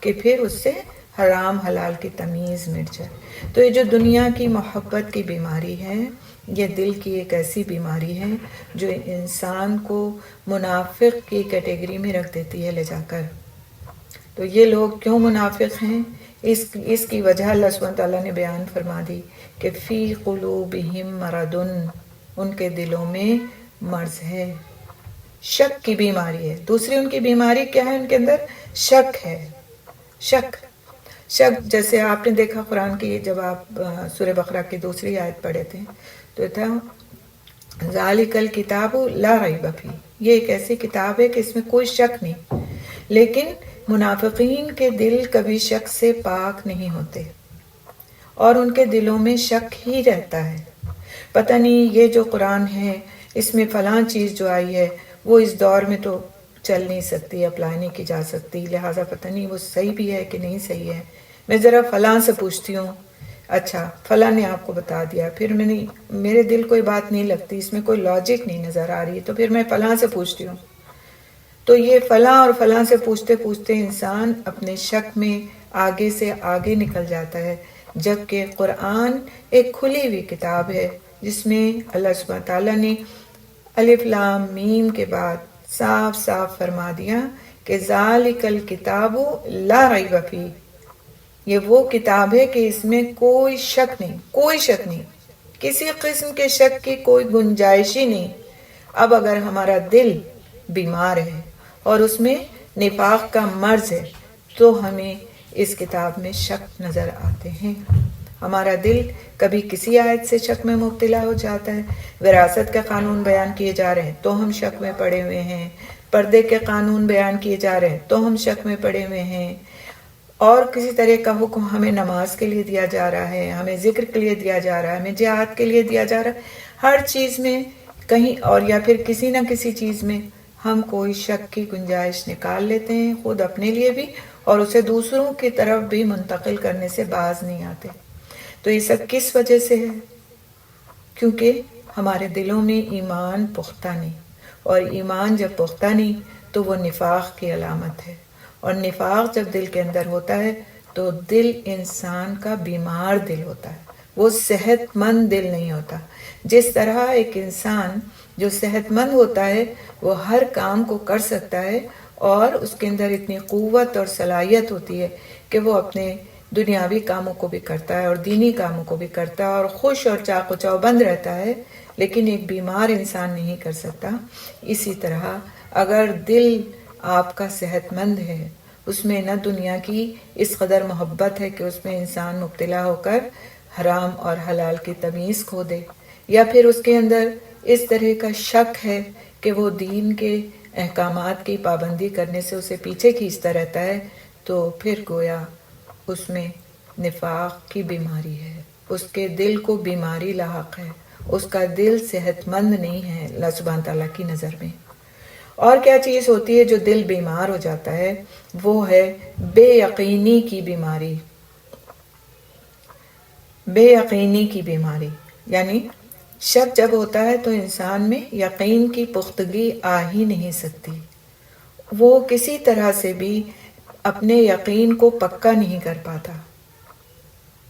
کہ پھر اس سے حرام حلال کی تمیز مٹ جائے۔ تو یہ جو دنیا کی محبت کی بیماری ہے، یہ دل کی ایک ایسی بیماری ہے جو انسان کو منافق کی کیٹیگری میں رکھ دیتی ہے لے جا کر۔ تو یہ لوگ کیوں منافق ہیں؟ اس کی وجہ اللہ سبحانہ تعالیٰ نے بیان فرما دی کہ فی قلوبہم مرض، ان کے دلوں میں مرض ہے، شک کی بیماری ہے۔ دوسری ان کی بیماری کیا ہے؟ ان کے اندر شک ہے، شک۔ جیسے آپ نے دیکھا قرآن کی جب آپ سورہ بقرہ کی دوسری آیت پڑھے تھے تو تھا ذالک الکتاب لا ریب فیہ، یہ ایک ایسی کتاب ہے کہ اس میں کوئی شک نہیں، لیکن منافقین کے دل کبھی شک سے پاک نہیں ہوتے اور ان کے دلوں میں شک ہی رہتا ہے۔ پتہ نہیں یہ جو قرآن ہے اس میں فلاں چیز جو آئی ہے وہ اس دور میں تو چل نہیں سکتی، اپلائی نہیں کی جا سکتی، لہٰذا پتہ نہیں وہ صحیح بھی ہے کہ نہیں صحیح ہے، میں ذرا فلاں سے پوچھتی ہوں، اچھا فلاں نے آپ کو بتا دیا، پھر میرے دل کوئی بات نہیں لگتی، اس میں کوئی لاجک نہیں نظر آ رہی، تو پھر میں فلاں سے پوچھتی ہوں۔ تو یہ فلاں اور فلاں سے پوچھتے پوچھتے انسان اپنے شک میں آگے سے آگے نکل جاتا ہے، جبکہ قرآن ایک کھلی ہوئی کتاب ہے جس میں اللہ سبحانہ تعالیٰ نے الف لام میم کے بعد صاف صاف فرما دیا کہ ذالک الکتاب لا ریب فیہ، یہ وہ کتاب ہے کہ اس میں کوئی شک نہیں، کوئی شک نہیں، کسی قسم کے شک کی کوئی گنجائش ہی نہیں۔ اب اگر ہمارا دل بیمار ہے اور اس میں نفاق کا مرض ہے تو ہمیں اس کتاب میں شک نظر آتے ہیں۔ ہمارا دل کبھی کسی آیت سے شک میں مبتلا ہو جاتا ہے، وراثت کے قانون بیان کیے جا رہے ہیں تو ہم شک میں پڑے ہوئے ہیں، پردے کے قانون بیان کیے جا رہے ہیں تو ہم شک میں پڑے ہوئے ہیں، اور کسی طرح کا حکم ہمیں نماز کے لیے دیا جا رہا ہے، ہمیں ذکر کے لیے دیا جا رہا ہے، ہمیں جہاد کے لیے دیا جا رہا ہے، ہر چیز میں کہیں اور یا پھر کسی نہ کسی چیز میں ہم کوئی شک کی گنجائش نکال لیتے ہیں، خود اپنے لیے بھی اور اسے دوسروں کی طرف بھی منتقل کرنے سے باز نہیں آتے۔ تو یہ سب کس وجہ سے ہے؟ کیونکہ ہمارے دلوں میں ایمان پختہ نہیں، اور ایمان جب پختہ نہیں تو وہ نفاق کی علامت ہے، اور نفاق جب دل کے اندر ہوتا ہے تو دل انسان کا بیمار دل ہوتا ہے، وہ صحت مند دل نہیں ہوتا۔ جس طرح ایک انسان جو صحت مند ہوتا ہے وہ ہر کام کو کر سکتا ہے اور اس کے اندر اتنی قوت اور صلاحیت ہوتی ہے کہ وہ اپنے دنیاوی کاموں کو بھی کرتا ہے اور دینی کاموں کو بھی کرتا ہے اور خوش اور چاق و چوبند رہتا ہے، لیکن ایک بیمار انسان نہیں کر سکتا۔ اسی طرح اگر دل آپ کا صحت مند ہے، اس میں نہ دنیا کی اس قدر محبت ہے کہ اس میں انسان مبتلا ہو کر حرام اور حلال کی تمیز کھو دے، یا پھر اس کے اندر اس طرح کا شک ہے کہ وہ دین کے احکامات کی پابندی کرنے سے اسے پیچھے کھینچتا رہتا ہے، تو پھر گویا اس میں نفاق کی بیماری ہے، اس کے دل کو بیماری لاحق ہے، اس کا دل صحت مند نہیں ہے اللہ سبحانہ تعالیٰ کی نظر میں۔ اور کیا چیز ہوتی ہے جو دل بیمار ہو جاتا ہے؟ وہ ہے بے یقینی کی بیماری۔ بے یقینی کی بیماری یعنی شک جب ہوتا ہے تو انسان میں یقین کی پختگی آ ہی نہیں سکتی، وہ کسی طرح سے بھی اپنے یقین کو پکا نہیں کر پاتا،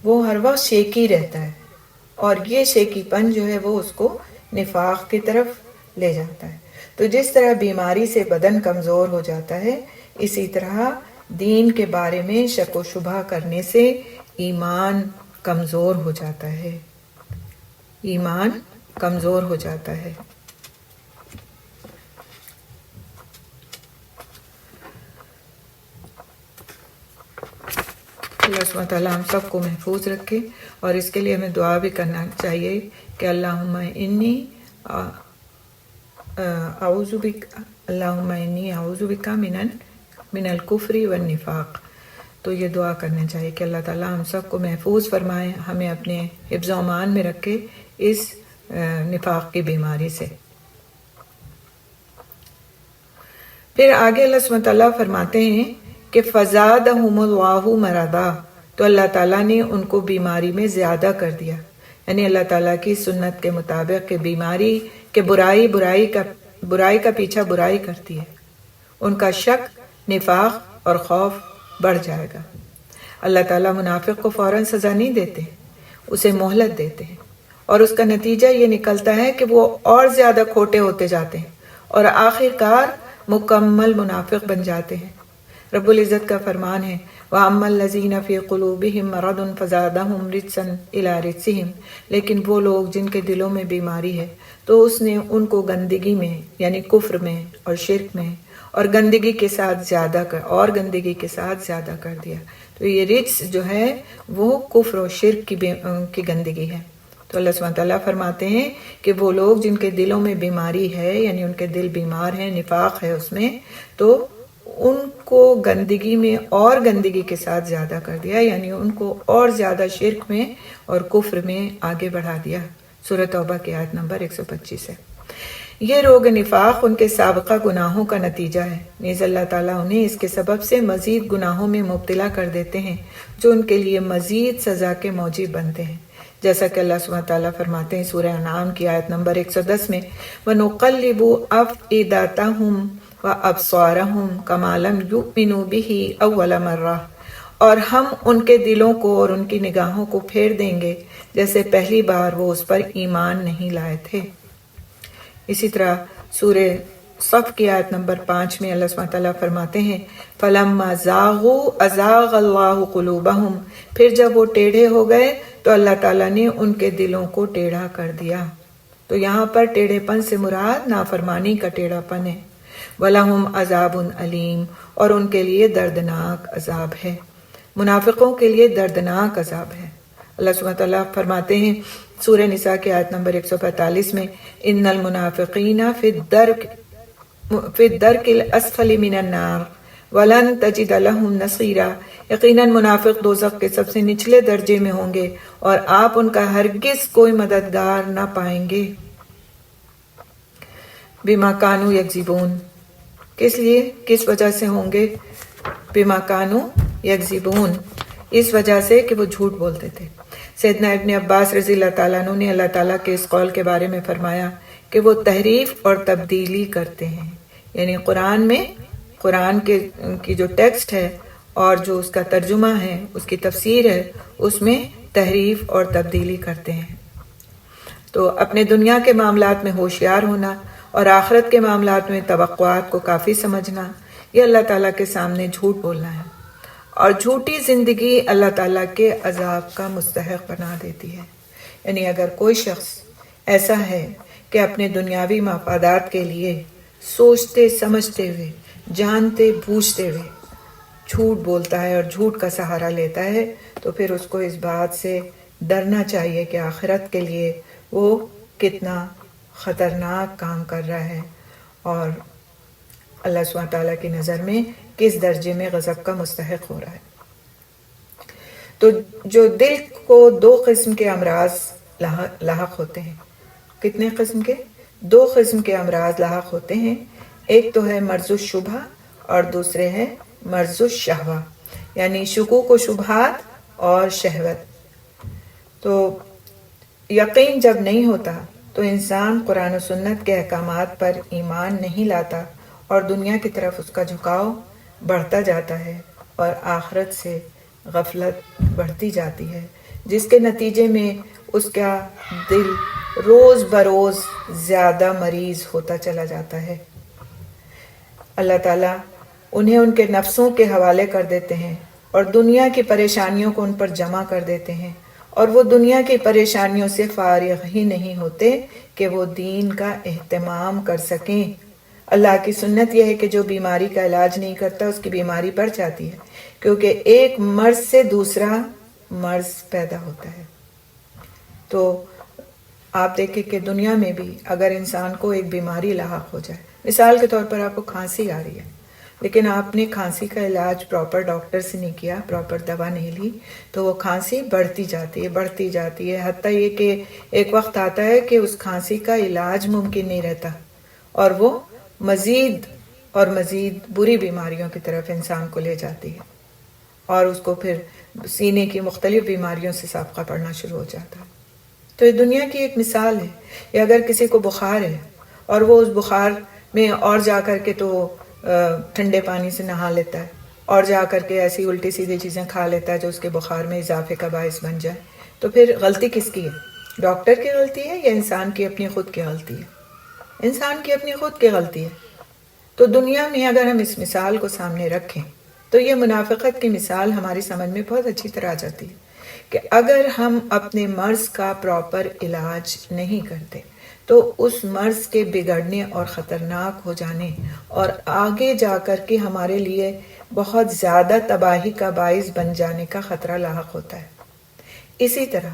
وہ ہر وقت شیکی رہتا ہے، اور یہ شیکی پن جو ہے وہ اس کو نفاق کی طرف لے جاتا ہے۔ تو جس طرح بیماری سے بدن کمزور ہو جاتا ہے، اسی طرح دین کے بارے میں شک و شبہ کرنے سے ایمان کمزور ہو جاتا ہے، ایمان کمزور ہو جاتا ہے۔ اللہ سبحانہ تعالیٰ ہم سب کو محفوظ رکھے، اور اس کے لیے ہمیں دعا بھی کرنا چاہیے کہ اللہم انی اعوذ بک من الکفر والنفاق۔ تو یہ دعا کرنا چاہیے کہ اللہ تعالیٰ ہم سب کو محفوظ فرمائے، ہمیں اپنے حفظ و امان میں رکھے اس نفاق کی بیماری سے۔ پھر آگے اللہ سبحانہ تعالیٰ فرماتے ہیں کہ فزادہم اللہ مرضا، تو اللہ تعالیٰ نے ان کو بیماری میں زیادہ کر دیا، یعنی اللہ تعالیٰ کی سنت کے مطابق کہ بیماری کہ برائی کا پیچھا برائی کرتی ہے، ان کا شک، نفاق اور خوف بڑھ جائے گا۔ اللہ تعالیٰ منافق کو فوراً سزا نہیں دیتے، اسے مہلت دیتے ہیں، اور اس کا نتیجہ یہ نکلتا ہے کہ وہ اور زیادہ کھوٹے ہوتے جاتے ہیں اور آخر کار مکمل منافق بن جاتے ہیں۔ رب العزت کا فرمان ہے وَأَمَّا الَّذِينَ فِي قُلُوبِهِمْ مَرَضٌ فَزَادَهُمْ رِجْسًا إِلَىٰ رِجْسِهِمْ، لیکن وہ لوگ جن کے دلوں میں بیماری ہے تو اس نے ان کو گندگی میں یعنی کفر میں اور شرک میں اور گندگی کے ساتھ زیادہ کر دیا۔ تو یہ رجس جو ہے وہ کفر اور شرک کی گندگی ہے۔ تو اللہ سبحانہ تعالیٰ فرماتے ہیں کہ وہ لوگ جن کے دلوں میں بیماری ہے، یعنی ان کے دل بیمار ہیں، نفاق ہے اس میں، تو ان کو گندگی میں اور گندگی کے ساتھ زیادہ کر دیا، یعنی ان کو اور زیادہ شرک میں اور کفر میں آگے بڑھا دیا۔ سورہ توبہ کی آیت نمبر 125 ہے۔ یہ روگ نفاق ان کے سابقہ گناہوں کا نتیجہ ہے، نیز اللہ تعالیٰ انہیں اس کے سبب سے مزید گناہوں میں مبتلا کر دیتے ہیں جو ان کے لیے مزید سزا کے موجب بنتے ہیں، جیسا کہ اللہ سبحانہ تعالیٰ فرماتے ہیں سورہ انعام کی آیت نمبر 110 میں وَنُقَلِّبُ أَفْئِدَتَهُمْ وَأَبْصَارَهُمْ كَمَا لَمْ يُؤْمِنُوا بِهِ أَوَّلَ مَرَّةٍ، اور ہم ان کے دلوں کو اور ان کی نگاہوں کو پھیر دیں گے جیسے پہلی بار وہ اس پر ایمان نہیں لائے تھے۔ اسی طرح سورہ صف کی آیت نمبر 5 میں اللہ سبحانہ تعالیٰ فرماتے ہیں فَلَمَّا زَاغُوا أَزَاغَ اللَّهُ قُلُوبَهُمْ، پھر جب وہ ٹیڑھے ہو گئے تو اللہ تعالیٰ نے ان کے دلوں کو ٹیڑھا کر دیا۔ تو یہاں پر ٹیڑھے پن سے مراد نافرمانی کا ٹیڑھا پن ہے۔ وَلَهُمْ عَذَابٌ أَلِيمٌ، اور ان کے لیے دردناک عذاب ہے، منافقوں کے لیے دردناک عذاب ہے۔ اللہ سبحانہ تعالیٰ فرماتے ہیں سورہ نساء کی آیت نمبر 145 میں ان المنافقین فی الدرک الاسفل من النار ولن تجد لهم نصیرا، یقیناً منافق دوزخ کے سب سے نچلے درجے میں ہوں گے اور آپ ان کا ہرگز کوئی مددگار نہ پائیں گے۔ بما کانوا یکذبون، کس وجہ سے ہوں گے؟ بما کانوا یکذبون، اس وجہ سے کہ وہ جھوٹ بولتے تھے۔ سیدنا ابن عباس رضی اللہ تعالیٰ عنہ نے اللہ تعالیٰ کے اس قول کے بارے میں فرمایا کہ وہ تحریف اور تبدیلی کرتے ہیں، یعنی قرآن کی جو ٹیکسٹ ہے اور جو اس کا ترجمہ ہے، اس کی تفسیر ہے، اس میں تحریف اور تبدیلی کرتے ہیں۔ تو اپنے دنیا کے معاملات میں ہوشیار ہونا اور آخرت کے معاملات میں توقعات کو کافی سمجھنا، یہ اللہ تعالیٰ کے سامنے جھوٹ بولنا ہے، اور جھوٹی زندگی اللہ تعالیٰ کے عذاب کا مستحق بنا دیتی ہے۔ یعنی اگر کوئی شخص ایسا ہے کہ اپنے دنیاوی مفادات کے لیے سوچتے سمجھتے ہوئے، جانتے بوجھتے ہوئے جھوٹ بولتا ہے اور جھوٹ کا سہارا لیتا ہے، تو پھر اس کو اس بات سے ڈرنا چاہیے کہ آخرت کے لیے وہ کتنا خطرناک کام کر رہا ہے اور اللہ سبحانہ تعالیٰ کی نظر میں کس درجے میں غضب کا مستحق ہو رہا ہے۔ تو جو دل کو 2 قسم کے امراض لاحق ہوتے ہیں، کتنے قسم کے؟ 2 قسم کے امراض لاحق ہوتے ہیں، ایک تو ہے مرض الشبہ اور دوسرے ہے مرض الشہوہ، یعنی شکوک و شبہات اور شہوت۔ تو یقین جب نہیں ہوتا تو انسان قرآن و سنت کے احکامات پر ایمان نہیں لاتا اور دنیا کی طرف اس کا جھکاؤ بڑھتا جاتا ہے اور آخرت سے غفلت بڑھتی جاتی ہے، جس کے نتیجے میں اس کا دل روز بروز زیادہ مریض ہوتا چلا جاتا ہے۔ اللہ تعالیٰ انہیں ان کے نفسوں کے حوالے کر دیتے ہیں اور دنیا کی پریشانیوں کو ان پر جمع کر دیتے ہیں، اور وہ دنیا کی پریشانیوں سے فارغ ہی نہیں ہوتے کہ وہ دین کا اہتمام کر سکیں۔ اللہ کی سنت یہ ہے کہ جو بیماری کا علاج نہیں کرتا اس کی بیماری بڑھ جاتی ہے، کیونکہ ایک مرض سے دوسرا مرض پیدا ہوتا ہے۔ تو آپ دیکھیں کہ دنیا میں بھی اگر انسان کو ایک بیماری لاحق ہو جائے، مثال کے طور پر آپ کو کھانسی آ رہی ہے، لیکن آپ نے کھانسی کا علاج پراپر ڈاکٹر سے نہیں کیا، پراپر دوا نہیں لی، تو وہ کھانسی بڑھتی جاتی ہے، حتیٰ یہ کہ ایک وقت آتا ہے کہ اس کھانسی کا علاج ممکن نہیں رہتا اور وہ مزید اور مزید بری بیماریوں کی طرف انسان کو لے جاتی ہے، اور اس کو پھر سینے کی مختلف بیماریوں سے سابقہ پڑنا شروع ہو جاتا ہے۔ تو یہ دنیا کی ایک مثال ہے، یا اگر کسی کو بخار ہے اور وہ اس بخار میں اور جا کر کے تو ٹھنڈے پانی سے نہا لیتا ہے اور جا کر کے ایسی الٹی سیدھی چیزیں کھا لیتا ہے جو اس کے بخار میں اضافے کا باعث بن جائے، تو پھر غلطی کس کی ہے؟ ڈاکٹر کی غلطی ہے یا انسان کی اپنی خود کی غلطی ہے؟ انسان کی اپنی خود کی غلطی ہے۔ تو دنیا میں اگر ہم اس مثال کو سامنے رکھیں تو یہ منافقت کی مثال ہماری سمجھ میں بہت اچھی طرح آ جاتی ہے کہ اگر ہم اپنے مرض کا پراپر علاج نہیں کرتے تو اس مرض کے بگڑنے اور خطرناک ہو جانے اور آگے جا کر کے ہمارے لیے بہت زیادہ تباہی کا باعث بن جانے کا خطرہ لاحق ہوتا ہے۔ اسی طرح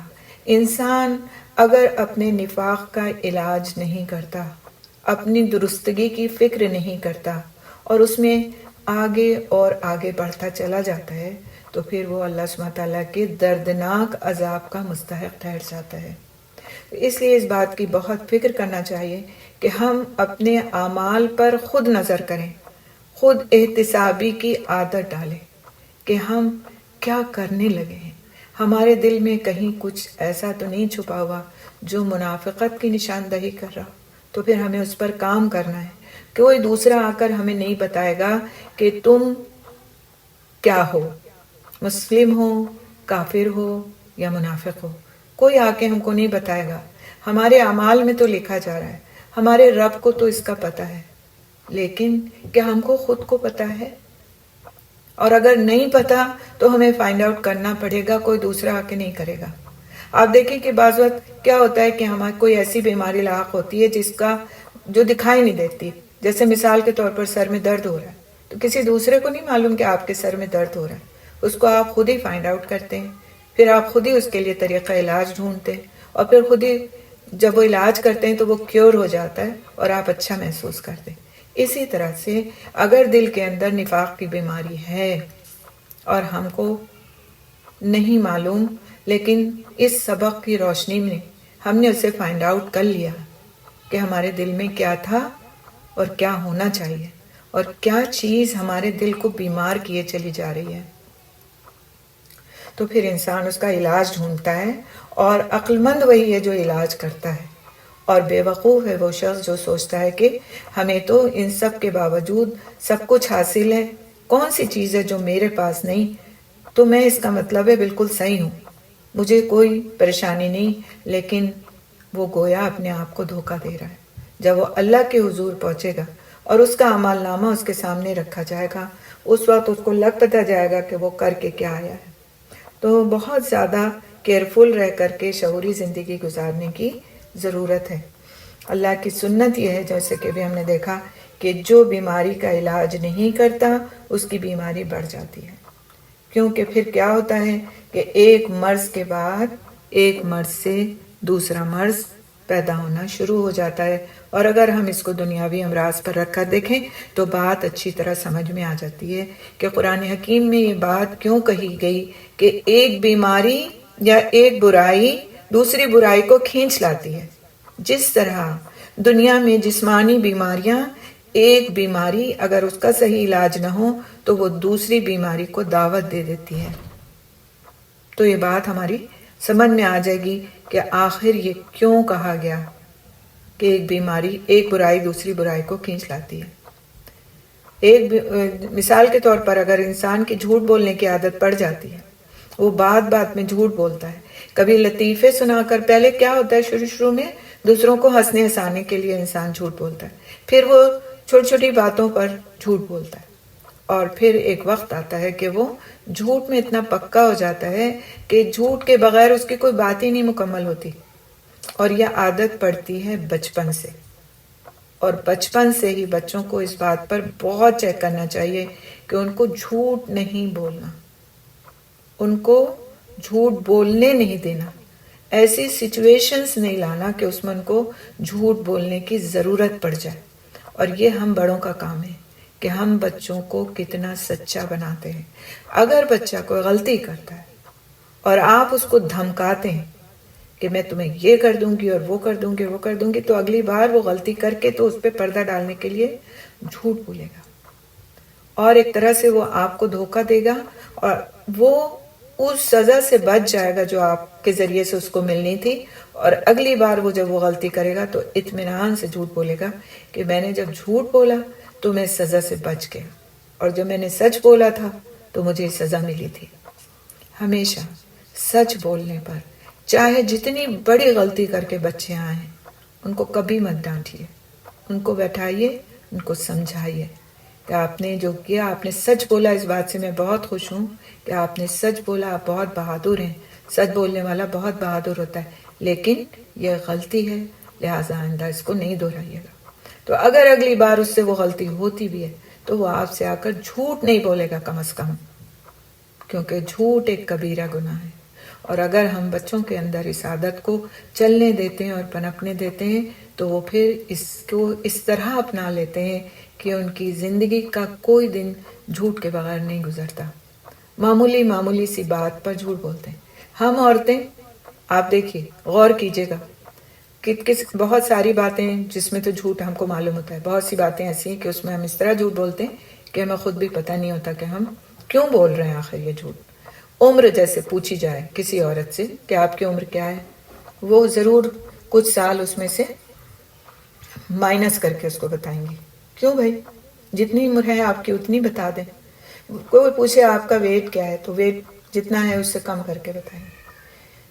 انسان اگر اپنے نفاق کا علاج نہیں کرتا، اپنی درستگی کی فکر نہیں کرتا اور اس میں آگے اور آگے بڑھتا چلا جاتا ہے، تو پھر وہ اللہ سبحانہ تعالیٰ کے دردناک عذاب کا مستحق ٹھہر جاتا ہے۔ اس لیے اس بات کی بہت فکر کرنا چاہیے کہ ہم اپنے اعمال پر خود نظر کریں، خود احتسابی کی عادت ڈالیں کہ ہم کیا کرنے لگے ہیں، ہمارے دل میں کہیں کچھ ایسا تو نہیں چھپا ہوا جو منافقت کی نشاندہی کر رہا، تو پھر ہمیں اس پر کام کرنا ہے۔ کوئی دوسرا آ کر ہمیں نہیں بتائے گا کہ تم کیا ہو، مسلم ہو، کافر ہو یا منافق ہو، کوئی آ کے ہم کو نہیں بتائے گا۔ ہمارے اعمال میں تو لکھا جا رہا ہے، ہمارے رب کو تو اس کا پتہ ہے، لیکن کیا ہم کو خود کو پتہ ہے؟ اور اگر نہیں پتہ تو ہمیں فائنڈ آؤٹ کرنا پڑے گا، کوئی دوسرا آ کے نہیں کرے گا۔ آپ دیکھیں کہ بعض وقت کیا ہوتا ہے کہ ہمیں کوئی ایسی بیماری لاحق ہوتی ہے جس کا جو دکھائی نہیں دیتی، جیسے مثال کے طور پر سر میں درد ہو رہا ہے، تو کسی دوسرے کو نہیں معلوم کہ آپ کے سر میں درد ہو رہا ہے، اس کو آپ خود ہی فائنڈ آؤٹ کرتے ہیں، پھر آپ خود ہی اس کے لیے طریقہ علاج ڈھونڈتے ہیں، اور پھر خود ہی جب وہ علاج کرتے ہیں تو وہ کیور ہو جاتا ہے اور آپ اچھا محسوس کرتے ہیں۔ اسی طرح سے اگر دل کے اندر نفاق کی بیماری ہے اور ہم کو نہیں معلوم، لیکن اس سبق کی روشنی میں ہم نے اسے فائنڈ آؤٹ کر لیا کہ ہمارے دل میں کیا تھا اور کیا ہونا چاہیے اور کیا چیز ہمارے دل کو بیمار کیے چلی جا رہی ہے، تو پھر انسان اس کا علاج ڈھونڈتا ہے، اور عقل مند وہی ہے جو علاج کرتا ہے، اور بے وقوف ہے وہ شخص جو سوچتا ہے کہ ہمیں تو ان سب کے باوجود سب کچھ حاصل ہے، کون سی چیز ہے جو میرے پاس نہیں، تو میں اس کا مطلب ہے بالکل صحیح ہوں، مجھے کوئی پریشانی نہیں، لیکن وہ گویا اپنے آپ کو دھوکہ دے رہا ہے۔ جب وہ اللہ کے حضور پہنچے گا اور اس کا اعمال نامہ اس کے سامنے رکھا جائے گا، اس وقت اس کو لگ پتہ جائے گا کہ وہ کر کے کیا آیا ہے۔ تو بہت زیادہ کیئرفل رہ کر کے شعوری زندگی گزارنے کی ضرورت ہے۔ اللہ کی سنت یہ ہے، جیسے کہ بھی ہم نے دیکھا، کہ جو بیماری کا علاج نہیں کرتا اس کی بیماری بڑھ جاتی ہے، کیونکہ پھر کیا ہوتا ہے کہ ایک مرض کے بعد ایک مرض سے دوسرا مرض پیدا ہونا شروع ہو جاتا ہے۔ اور اگر ہم اس کو دنیاوی امراض پر رکھ کر دیکھیں تو بات اچھی طرح سمجھ میں آ جاتی ہے کہ قرآن حکیم میں یہ بات کیوں کہی گئی کہ ایک بیماری یا ایک برائی دوسری برائی کو کھینچ لاتی ہے۔ جس طرح دنیا میں جسمانی بیماریاں، ایک بیماری اگر اس کا صحیح علاج نہ ہو تو وہ دوسری بیماری کو دعوت دے دیتی ہے۔ تو یہ بات ہماری سمجھ میں آ جائے گی کہ آخر یہ کیوں کہا گیا کہ ایک بیماری، ایک برائی دوسری برائی کو کھینچ لاتی ہے۔ ایک مثال کے طور پر اگر انسان کی جھوٹ بولنے کی عادت پڑ جاتی ہے، وہ بات بات میں جھوٹ بولتا ہے، کبھی لطیفے سنا کر، پہلے کیا ہوتا ہے شروع میں دوسروں کو ہنسنے ہنسانے کے لیے انسان جھوٹ بولتا ہے، پھر وہ چھوٹی چھوٹی باتوں پر جھوٹ بولتا ہے، اور پھر ایک وقت آتا ہے کہ وہ جھوٹ میں اتنا پکا ہو جاتا ہے کہ جھوٹ کے بغیر اس کی کوئی بات ہی نہیں مکمل ہوتی، اور یہ عادت پڑتی ہے بچپن سے، اور بچپن سے ہی بچوں کو اس بات پر بہت چیک کرنا چاہیے کہ ان کو جھوٹ نہیں بولنا، ان کو جھوٹ بولنے نہیں دینا، ایسی سچویشنز نہیں لانا کہ اس میں ان کو جھوٹ بولنے کی ضرورت پڑ جائے۔ اور یہ ہم بڑوں کا کام ہے کہ ہم بچوں کو کتنا سچا بناتے ہیں۔ اگر بچہ کوئی غلطی کرتا ہے اور آپ اس کو دھمکاتے ہیں کہ میں تمہیں یہ کر دوں گی اور وہ کر دوں گی وہ کر دوں گی، تو اگلی بار وہ غلطی کر کے تو اس پہ پردہ ڈالنے کے لیے جھوٹ بولے گا، اور ایک طرح سے وہ آپ کو دھوکہ دے گا، اور وہ اس سزا سے بچ جائے گا جو آپ کے ذریعے سے اس کو ملنی تھی، اور اگلی بار وہ جب وہ غلطی کرے گا تو اطمینان سے جھوٹ بولے گا کہ میں نے جب جھوٹ بولا تو میں سزا سے بچ گیا، اور جب میں نے سچ بولا تھا تو مجھے سزا ملی تھی۔ ہمیشہ سچ بولنے پر، چاہے جتنی بڑی غلطی کر کے بچے آئیں، ان کو کبھی مت ڈانٹیے، ان کو بیٹھائیے، ان کو سمجھائیے کہ آپ نے جو کیا، آپ نے سچ بولا۔ اس بات سے میں بہت خوش ہوں کہ آپ نے سچ بولا، آپ بہت بہادر ہیں، سچ بولنے والا بہت بہادر ہوتا ہے، لیکن یہ غلطی ہے، لہٰذا آئندہ اس کو نہیں دہرائیے گا۔ تو اگر اگلی بار اس سے وہ غلطی ہوتی بھی ہے تو وہ آپ سے آ کر جھوٹ نہیں بولے گا کم از کم، کیونکہ جھوٹ ایک کبیرہ گناہ ہے۔ اور اگر ہم بچوں کے اندر اس عادت کو چلنے دیتے ہیں اور پنپنے دیتے ہیں تو وہ پھر اس کو اس طرح اپنا لیتے ہیں کہ ان کی زندگی کا کوئی دن جھوٹ کے بغیر نہیں گزرتا۔ معمولی سی بات پر جھوٹ بولتے ہیں۔ ہم عورتیں، آپ دیکھیے، غور کیجیے گا، بہت ساری باتیں جس میں تو جھوٹ ہم کو معلوم ہوتا ہے، بہت سی باتیں ایسی ہیں کہ اس میں ہم اس طرح جھوٹ بولتے ہیں کہ ہمیں خود بھی پتہ نہیں ہوتا کہ ہم کیوں بول رہے ہیں آخر یہ جھوٹ۔ عمر جیسے پوچھی جائے کسی عورت سے کہ آپ کی عمر کیا ہے، وہ ضرور کچھ سال اس میں سے مائنس کر کے اس کو بتائیں گی۔ کیوں بھائی؟ جتنی عمر ہے آپ کی اتنی بتا دیں۔ کوئی پوچھے آپ کا ویٹ کیا ہے تو ویٹ جتنا ہے اس سے کم کر کے بتائیں گے۔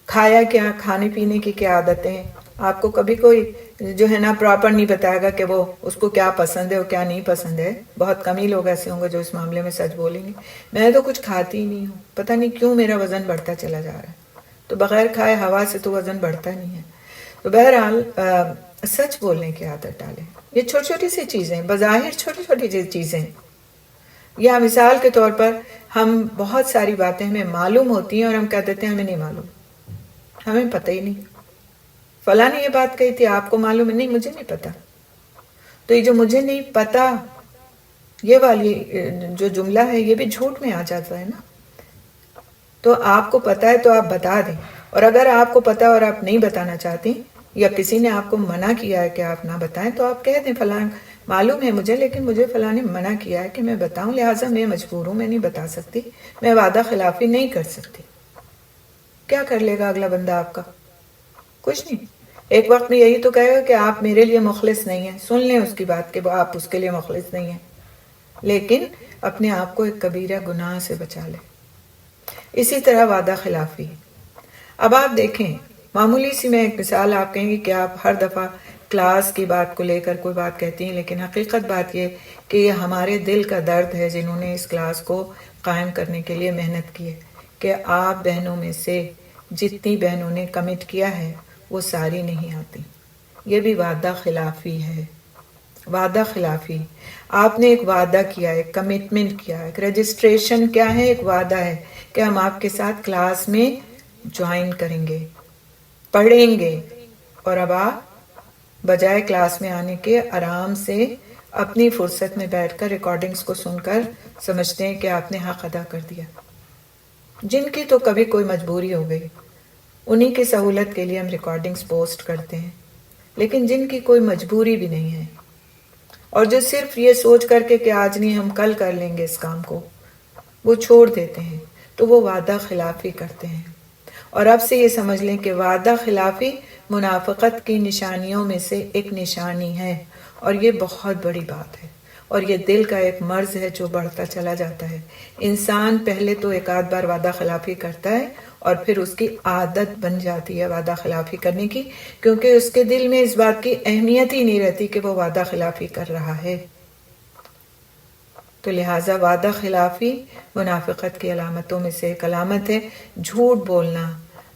کھایا کیا، کھانے پینے کی کیا عادتیں ہیں، آپ کو کبھی کوئی جو ہے نا پراپر نہیں بتائے گا کہ وہ اس کو کیا پسند ہے اور کیا نہیں پسند ہے۔ بہت کم ہی لوگ ایسے ہوں گے جو اس معاملے میں سچ بولیں گے، میں تو کچھ کھاتی ہی نہیں ہوں، پتہ نہیں کیوں میرا وزن بڑھتا چلا جا رہا ہے۔ تو بغیر کھائے ہوا سے تو وزن بڑھتا نہیں ہے۔ تو بہرحال سچ بولنے کی عادت ڈالیں۔ یہ چھوٹی چھوٹی سی چیزیں، بظاہر چھوٹی چھوٹی چیزیں، یا مثال کے طور پر ہم بہت ساری باتیں ہمیں معلوم ہوتی ہیں اور ہم کہہ دیتے ہیں ہمیں نہیں معلوم، ہمیں پتہ ہی نہیں، فلاں نے یہ بات کہی تھی آپ کو معلوم ہے؟ نہیں، مجھے نہیں پتا۔ تو یہ جو مجھے نہیں پتا، یہ والی جو جملہ ہے یہ بھی جھوٹ میں آ جاتا ہے نا۔ تو آپ کو پتا ہے تو آپ بتا دیں، اور اگر آپ کو پتا اور آپ نہیں بتانا چاہتی، یا کسی نے آپ کو منع کیا ہے کہ آپ نہ بتائیں، تو آپ کہہ دیں فلاں معلوم ہے مجھے، لیکن مجھے فلاں نے منع کیا ہے کہ میں بتاؤں، لہٰذا میں مجبور ہوں، میں نہیں بتا سکتی، میں وعدہ خلافی نہیں کر سکتی۔ کیا کر لے گا اگلا بندہ آپ کا؟ کچھ نہیں۔ ایک وقت میں یہی تو کہے گا کہ آپ میرے لیے مخلص نہیں ہیں، سن لیں اس کی بات کہ آپ اس کے لیے مخلص نہیں ہیں، لیکن اپنے آپ کو ایک کبیرہ گناہ سے بچا لیں۔ اسی طرح وعدہ خلافی۔ اب آپ دیکھیں، معمولی سی میں ایک مثال آپ کہیں گے کہ آپ ہر دفعہ کلاس کی بات کو لے کر کوئی بات کہتی ہیں، لیکن حقیقت بات یہ کہ یہ ہمارے دل کا درد ہے جنہوں نے اس کلاس کو قائم کرنے کے لیے محنت کی ہے، کہ آپ بہنوں میں سے جتنی بہنوں نے کمٹ کیا ہے وہ ساری نہیں آتی۔ یہ بھی وعدہ خلافی ہے۔ وعدہ خلافی، آپ نے ایک وعدہ کیا ہے، کمٹمنٹ کیا ہے، ایک رجسٹریشن کیا ہے، ایک وعدہ ہے کہ ہم آپ کے ساتھ کلاس میں جوائن کریں گے، پڑھیں گے، اور اب آپ بجائے کلاس میں آنے کے آرام سے اپنی فرصت میں بیٹھ کر ریکارڈنگز کو سن کر سمجھتے ہیں کہ آپ نے حق ادا کر دیا۔ جن کی تو کبھی کوئی مجبوری ہو گئی، انہی کی سہولت کے لیے ہم ریکارڈنگز پوسٹ کرتے ہیں، لیکن جن کی کوئی مجبوری بھی نہیں ہے اور جو صرف یہ سوچ کر کے کہ آج نہیں ہم کل کر لیں گے اس کام کو، وہ چھوڑ دیتے ہیں، تو وہ وعدہ خلافی کرتے ہیں۔ اور اب سے یہ سمجھ لیں کہ وعدہ خلافی منافقت کی نشانیوں میں سے ایک نشانی ہے، اور یہ بہت بڑی بات ہے، اور یہ دل کا ایک مرض ہے جو بڑھتا چلا جاتا ہے۔ انسان پہلے تو ایک آدھ بار وعدہ خلافی کرتا ہے اور پھر اس کی عادت بن جاتی ہے وعدہ خلافی کرنے کی، کیونکہ اس کے دل میں اس بات کی اہمیت ہی نہیں رہتی کہ وہ وعدہ خلافی کر رہا ہے۔ تو لہٰذا وعدہ خلافی منافقت کی علامتوں میں سے ایک علامت ہے۔ جھوٹ بولنا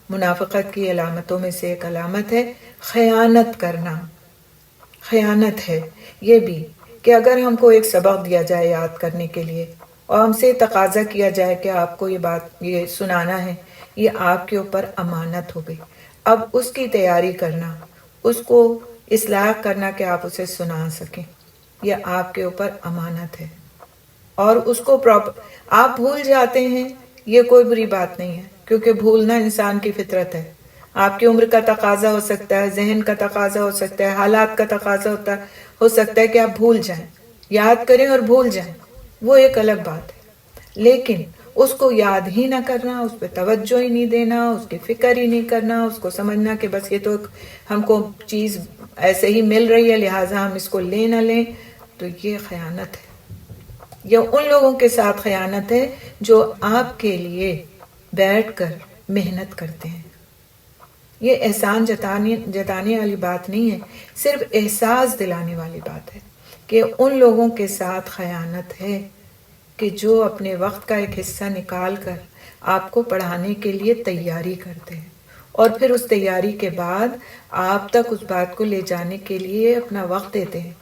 منافقت کی علامتوں میں سے ایک علامت ہے۔ خیانت کرنا خیانت ہے یہ بھی، کہ اگر ہم کو ایک سبق دیا جائے یاد کرنے کے لیے اور ہم سے تقاضا کیا جائے کہ آپ کو یہ سنانا ہے، یہ آپ کے اوپر امانت ہو گئی، اب اس کی تیاری کرنا، اس کو اصلاح کرنا کہ آپ اسے سنا سکیں، یہ آپ کے اوپر امانت ہے۔ اور اس کو آپ بھول جاتے ہیں، یہ کوئی بری بات نہیں ہے، کیونکہ بھولنا انسان کی فطرت ہے۔ آپ کی عمر کا تقاضا ہو سکتا ہے، ذہن کا تقاضا ہو سکتا ہے، حالات کا تقاضا ہو سکتا ہے کہ آپ بھول جائیں، یاد کریں اور بھول جائیں، وہ ایک الگ بات ہے۔ لیکن اس کو یاد ہی نہ کرنا، اس پہ توجہ ہی نہیں دینا، اس کی فکر ہی نہیں کرنا، اس کو سمجھنا کہ بس یہ تو ہم کو چیز ایسے ہی مل رہی ہے لہٰذا ہم اس کو لے نہ لیں، تو یہ خیانت ہے۔ یہ ان لوگوں کے ساتھ خیانت ہے جو آپ کے لیے بیٹھ کر محنت کرتے ہیں۔ یہ احسان جتانے والی بات نہیں ہے، صرف احساس دلانے والی بات ہے کہ ان لوگوں کے ساتھ خیانت ہے کہ جو اپنے وقت کا ایک حصہ نکال کر آپ کو پڑھانے کے لیے تیاری کرتے ہیں، اور پھر اس تیاری کے بعد آپ تک اس بات کو لے جانے کے لیے اپنا وقت دیتے ہیں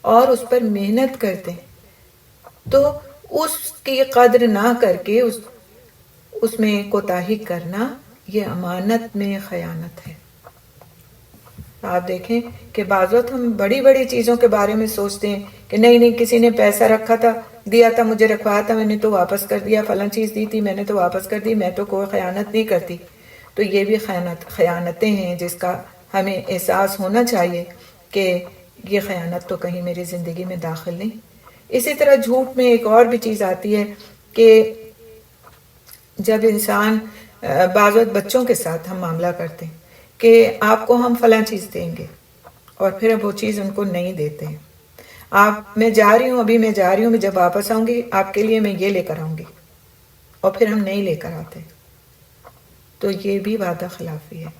اور اس پر محنت کرتے ہیں، تو اس کی قدر نہ کر کے اس میں کوتاہی کرنا، یہ امانت میں خیانت ہے۔ آپ دیکھیں کہ بعض وقت ہم بڑی بڑی چیزوں کے بارے میں سوچتے ہیں کہ نہیں کسی نے پیسہ رکھا تھا، دیا تھا، مجھے رکھوایا تھا، میں نے تو واپس کر دیا، فلاں چیز دی تھی میں نے تو واپس کر دی، میں تو کوئی خیانت نہیں کرتی۔ تو یہ بھی خیانتیں ہیں جس کا ہمیں احساس ہونا چاہیے کہ یہ خیانت تو کہیں میری زندگی میں داخل نہیں۔ اسی طرح جھوٹ میں ایک اور بھی چیز آتی ہے کہ جب انسان بعض وقت بچوں کے ساتھ ہم معاملہ کرتے ہیں کہ آپ کو ہم فلاں چیز دیں گے اور پھر اب وہ چیز ان کو نہیں دیتے ہیں۔ میں جا رہی ہوں، میں جب واپس آؤں گی آپ کے لیے میں یہ لے کر آؤں گی، اور پھر ہم نہیں لے کر آتے، تو یہ بھی وعدہ خلافی ہے۔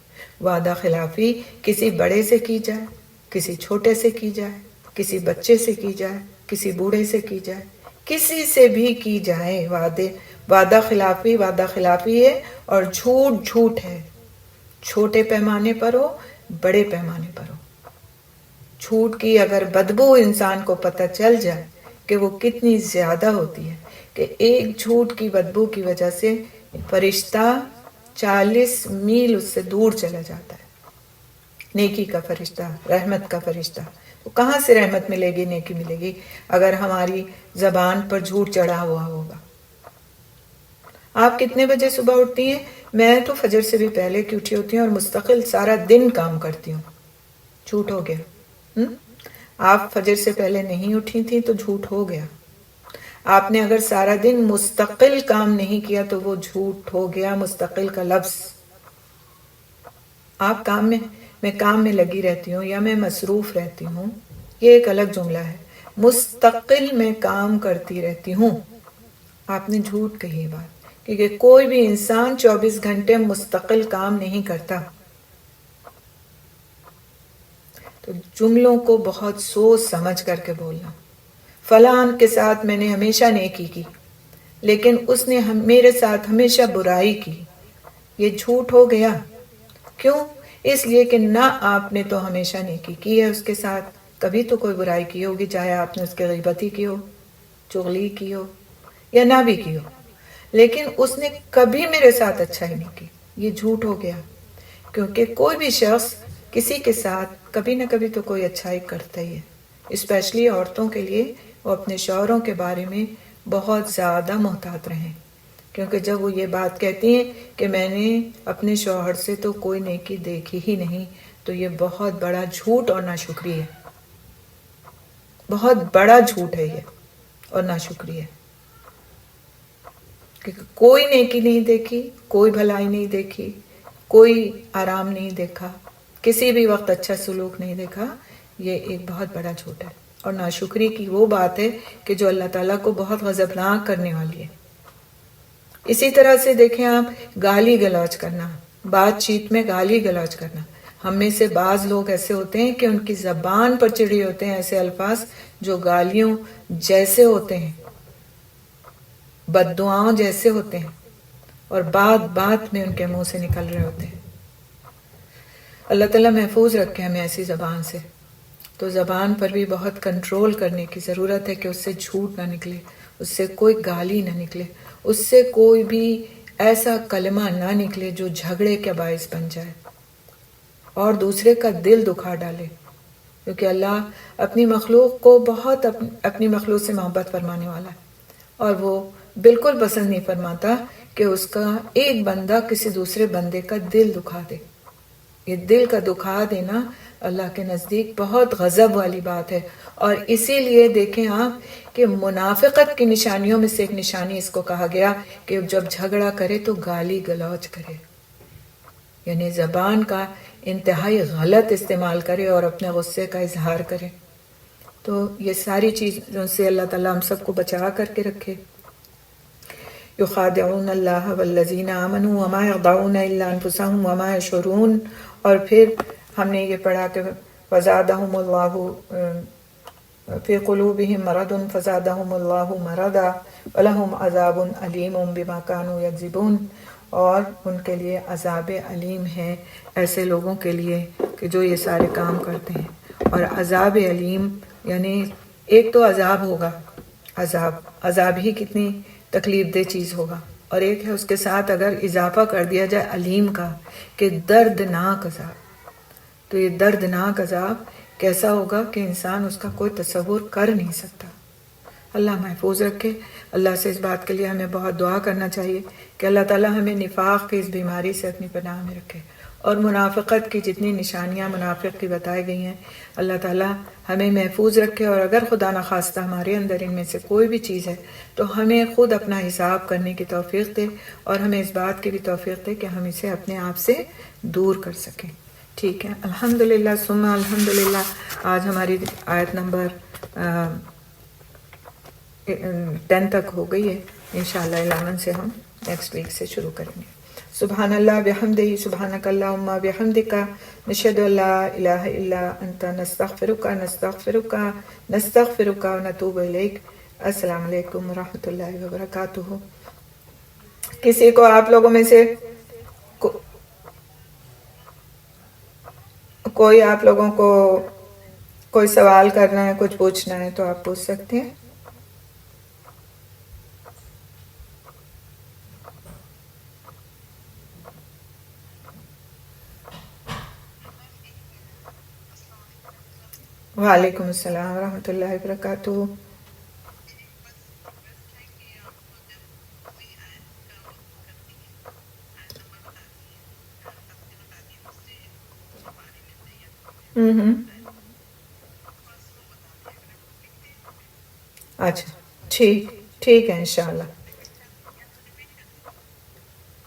وعدہ خلافی کسی بڑے سے کی جائے، کسی چھوٹے سے کی جائے، کسی بچے سے کی جائے، کسی بوڑھے سے کی جائے، کسی سے بھی کی جائے، وعدہ خلافی ہے، اور جھوٹ ہے، چھوٹے پیمانے پر ہو بڑے پیمانے پر ہو۔ جھوٹ کی اگر بدبو انسان کو پتہ چل جائے کہ وہ کتنی زیادہ ہوتی ہے، کہ ایک جھوٹ کی بدبو کی وجہ سے فرشتہ 40 میل اس سے دور چلا جاتا ہے، نیکی کا فرشتہ، رحمت کا فرشتہ۔ تو کہاں سے رحمت ملے گی، نیکی ملے گی، اگر ہماری زبان پر جھوٹ چڑھا ہوا ہوگا۔ آپ کتنے بجے صبح اٹھتی ہیں؟ میں تو فجر سے بھی پہلے کی اٹھی ہوتی ہوں اور مستقل سارا دن کام کرتی ہوں۔ جھوٹ ہو گیا۔ آپ فجر سے پہلے نہیں اٹھی تھی تو جھوٹ ہو گیا۔ آپ نے اگر سارا دن مستقل کام نہیں کیا تو وہ جھوٹ ہو گیا، مستقل کا لفظ۔ آپ میں کام میں لگی رہتی ہوں یا میں مصروف رہتی ہوں، یہ ایک الگ جملہ ہے۔ مستقل میں کام کرتی رہتی ہوں، آپ نے جھوٹ کہی بات، کیونکہ کوئی بھی انسان 24 گھنٹے مستقل کام نہیں کرتا۔ تو جملوں کو بہت سوچ سمجھ کر کے بولنا۔ فلان کے ساتھ میں نے ہمیشہ نیکی کی لیکن اس نے میرے ساتھ ہمیشہ برائی کی، یہ جھوٹ ہو گیا۔ کیوں؟ اس لیے کہ نہ آپ نے تو ہمیشہ نیکی کی ہے اس کے ساتھ، کبھی تو کوئی برائی کی ہوگی، چاہے آپ نے اس کے غیبت ہی کی ہو، چغلی کی ہو یا نہ بھی کی ہو، لیکن اس نے کبھی میرے ساتھ اچھائی نہیں کی، یہ جھوٹ ہو گیا۔ کیونکہ کوئی بھی شخص کسی کے ساتھ کبھی نہ کبھی تو کوئی اچھائی کرتا ہی ہے، اسپیشلی عورتوں کے لیے وہ اپنے شوہروں کے بارے میں بہت زیادہ محتاط رہیں، کیونکہ جب وہ یہ بات کہتی ہیں کہ میں نے اپنے شوہر سے تو کوئی نیکی دیکھی ہی نہیں، تو یہ بہت بڑا جھوٹ اور ناشکری ہے، بہت بڑا جھوٹ ہے یہ اور ناشکری ہے، کیونکہ کوئی نیکی نہیں دیکھی، کوئی بھلائی نہیں دیکھی، کوئی آرام نہیں دیکھا، کسی بھی وقت اچھا سلوک نہیں دیکھا، یہ ایک بہت بڑا جھوٹ ہے، اور ناشکری کی وہ بات ہے کہ جو اللہ تعالیٰ کو بہت غضبناک کرنے والی ہے۔ اسی طرح سے دیکھیں آپ، گالی گلوچ کرنا، بات چیت میں گالی گلوچ کرنا، ہم میں سے بعض لوگ ایسے ہوتے ہیں کہ ان کی زبان پر چڑھی ہوتے ہیں ایسے الفاظ جو گالیوں جیسے ہوتے ہیں، بد دعاؤں جیسے ہوتے ہیں، اور بات بات میں ان کے منہ سے نکل رہے ہوتے ہیں۔ اللہ تعالیٰ محفوظ رکھے ہمیں ایسی زبان سے۔ تو زبان پر بھی بہت کنٹرول کرنے کی ضرورت ہے کہ اس سے جھوٹ نہ نکلے، اس سے کوئی گالی نہ نکلے، اس سے کوئی بھی ایسا کلمہ نہ نکلے جو جھگڑے کا باعث بن جائے اور دوسرے کا دل دکھا ڈالے، کیونکہ اللہ اپنی مخلوق کو بہت اپنی مخلوق سے محبت فرمانے والا ہے، اور وہ بالکل پسند نہیں فرماتا کہ اس کا ایک بندہ کسی دوسرے بندے کا دل دکھا دے۔ یہ دل کا دکھا دینا اللہ کے نزدیک بہت غضب والی بات ہے، اور اسی لیے دیکھیں آپ کہ منافقت کی نشانیوں میں سے ایک نشانی اس کو کہا گیا کہ جب جھگڑا کرے تو گالی گلوچ کرے، یعنی زبان کا انتہائی غلط استعمال کرے اور اپنے غصے کا اظہار کرے۔ تو یہ ساری چیزوں سے اللہ تعالیٰ ہم سب کو بچا کر کے رکھے۔ یخادعون اللہ والذین آمنوا وما یخدعون الا انفسهم وما یشعرون، اور پھر ہم نے یہ پڑھا کہ فزادہم اللہ فی قلوبہم مرض فزادہم اللہ مرضا ولہم عذاب علیم بما کانوا یکذبون، اور ان کے لیے عذاب علیم ہے ایسے لوگوں کے لیے کہ جو یہ سارے کام کرتے ہیں۔ اور عذاب علیم یعنی ایک تو عذاب ہوگا، عذاب ہی کتنی تکلیف دہ چیز ہوگا، اور ایک ہے اس کے ساتھ اگر اضافہ کر دیا جائے علیم کا کہ دردناک عذاب۔ تو یہ دردناک عذاب کیسا ہوگا کہ انسان اس کا کوئی تصور کر نہیں سکتا۔ اللہ محفوظ رکھے۔ اللہ سے اس بات کے لیے ہمیں بہت دعا کرنا چاہیے کہ اللہ تعالیٰ ہمیں نفاق کی اس بیماری سے اپنی پناہ میں رکھے، اور منافقت کی جتنی نشانیاں منافق کی بتائی گئی ہیں اللہ تعالیٰ ہمیں محفوظ رکھے، اور اگر خدا نخواستہ ہمارے اندر ان میں سے کوئی بھی چیز ہے تو ہمیں خود اپنا حساب کرنے کی توفیق دے، اور ہمیں اس بات کی بھی توفیق دے کہ ہم اسے اپنے آپ سے دور کر سکیں۔ ٹھیک ہے، الحمدللہ ثم الحمدللہ۔ آج ہماری آیت نمبر 10 تک ہو گئی ہے، انشاءاللہ 11 سے ہم نیکسٹ ویک سے شروع کریں گے۔ سبحان اللہ بحمدہ، سبحانک اللہم بحمدک، نشہد ان لا الہ الا انت، نستغفرک ونتوب الیک۔ السلام علیکم ورحمۃ اللہ وبرکاتہ۔ کسی کو آپ لوگوں میں سے کوئی آپ لوگوں کو کوئی سوال کرنا ہے، کچھ پوچھنا ہے تو آپ پوچھ سکتے ہیں۔ وعلیکم السلام ورحمۃ اللہ وبرکاتہ۔ اچھا، ٹھیک ہے انشاءاللہ،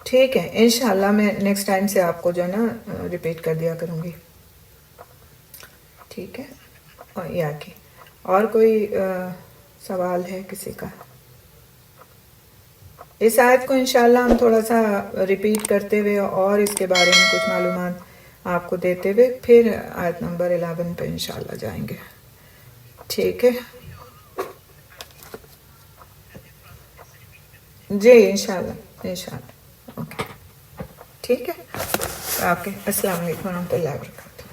ٹھیک ہے انشاءاللہ، میں نیکسٹ ٹائم سے آپ کو جو ہے نا ریپیٹ کر دیا کروں گی۔ ٹھیک ہے، اور یہ آگے اور کوئی سوال ہے کسی کا؟ اس آیت کو انشاءاللہ ہم تھوڑا سا ریپیٹ کرتے ہوئے اور اس کے بارے میں کچھ معلومات آپ کو دیتے ہوئے پھر آیت نمبر 11 پہ انشاءاللہ جائیں گے۔ ٹھیک ہے جی، انشاءاللہ اوکے، ٹھیک ہے، اوکے، السلام علیکم ورحمۃ اللہ وبرکاتہ۔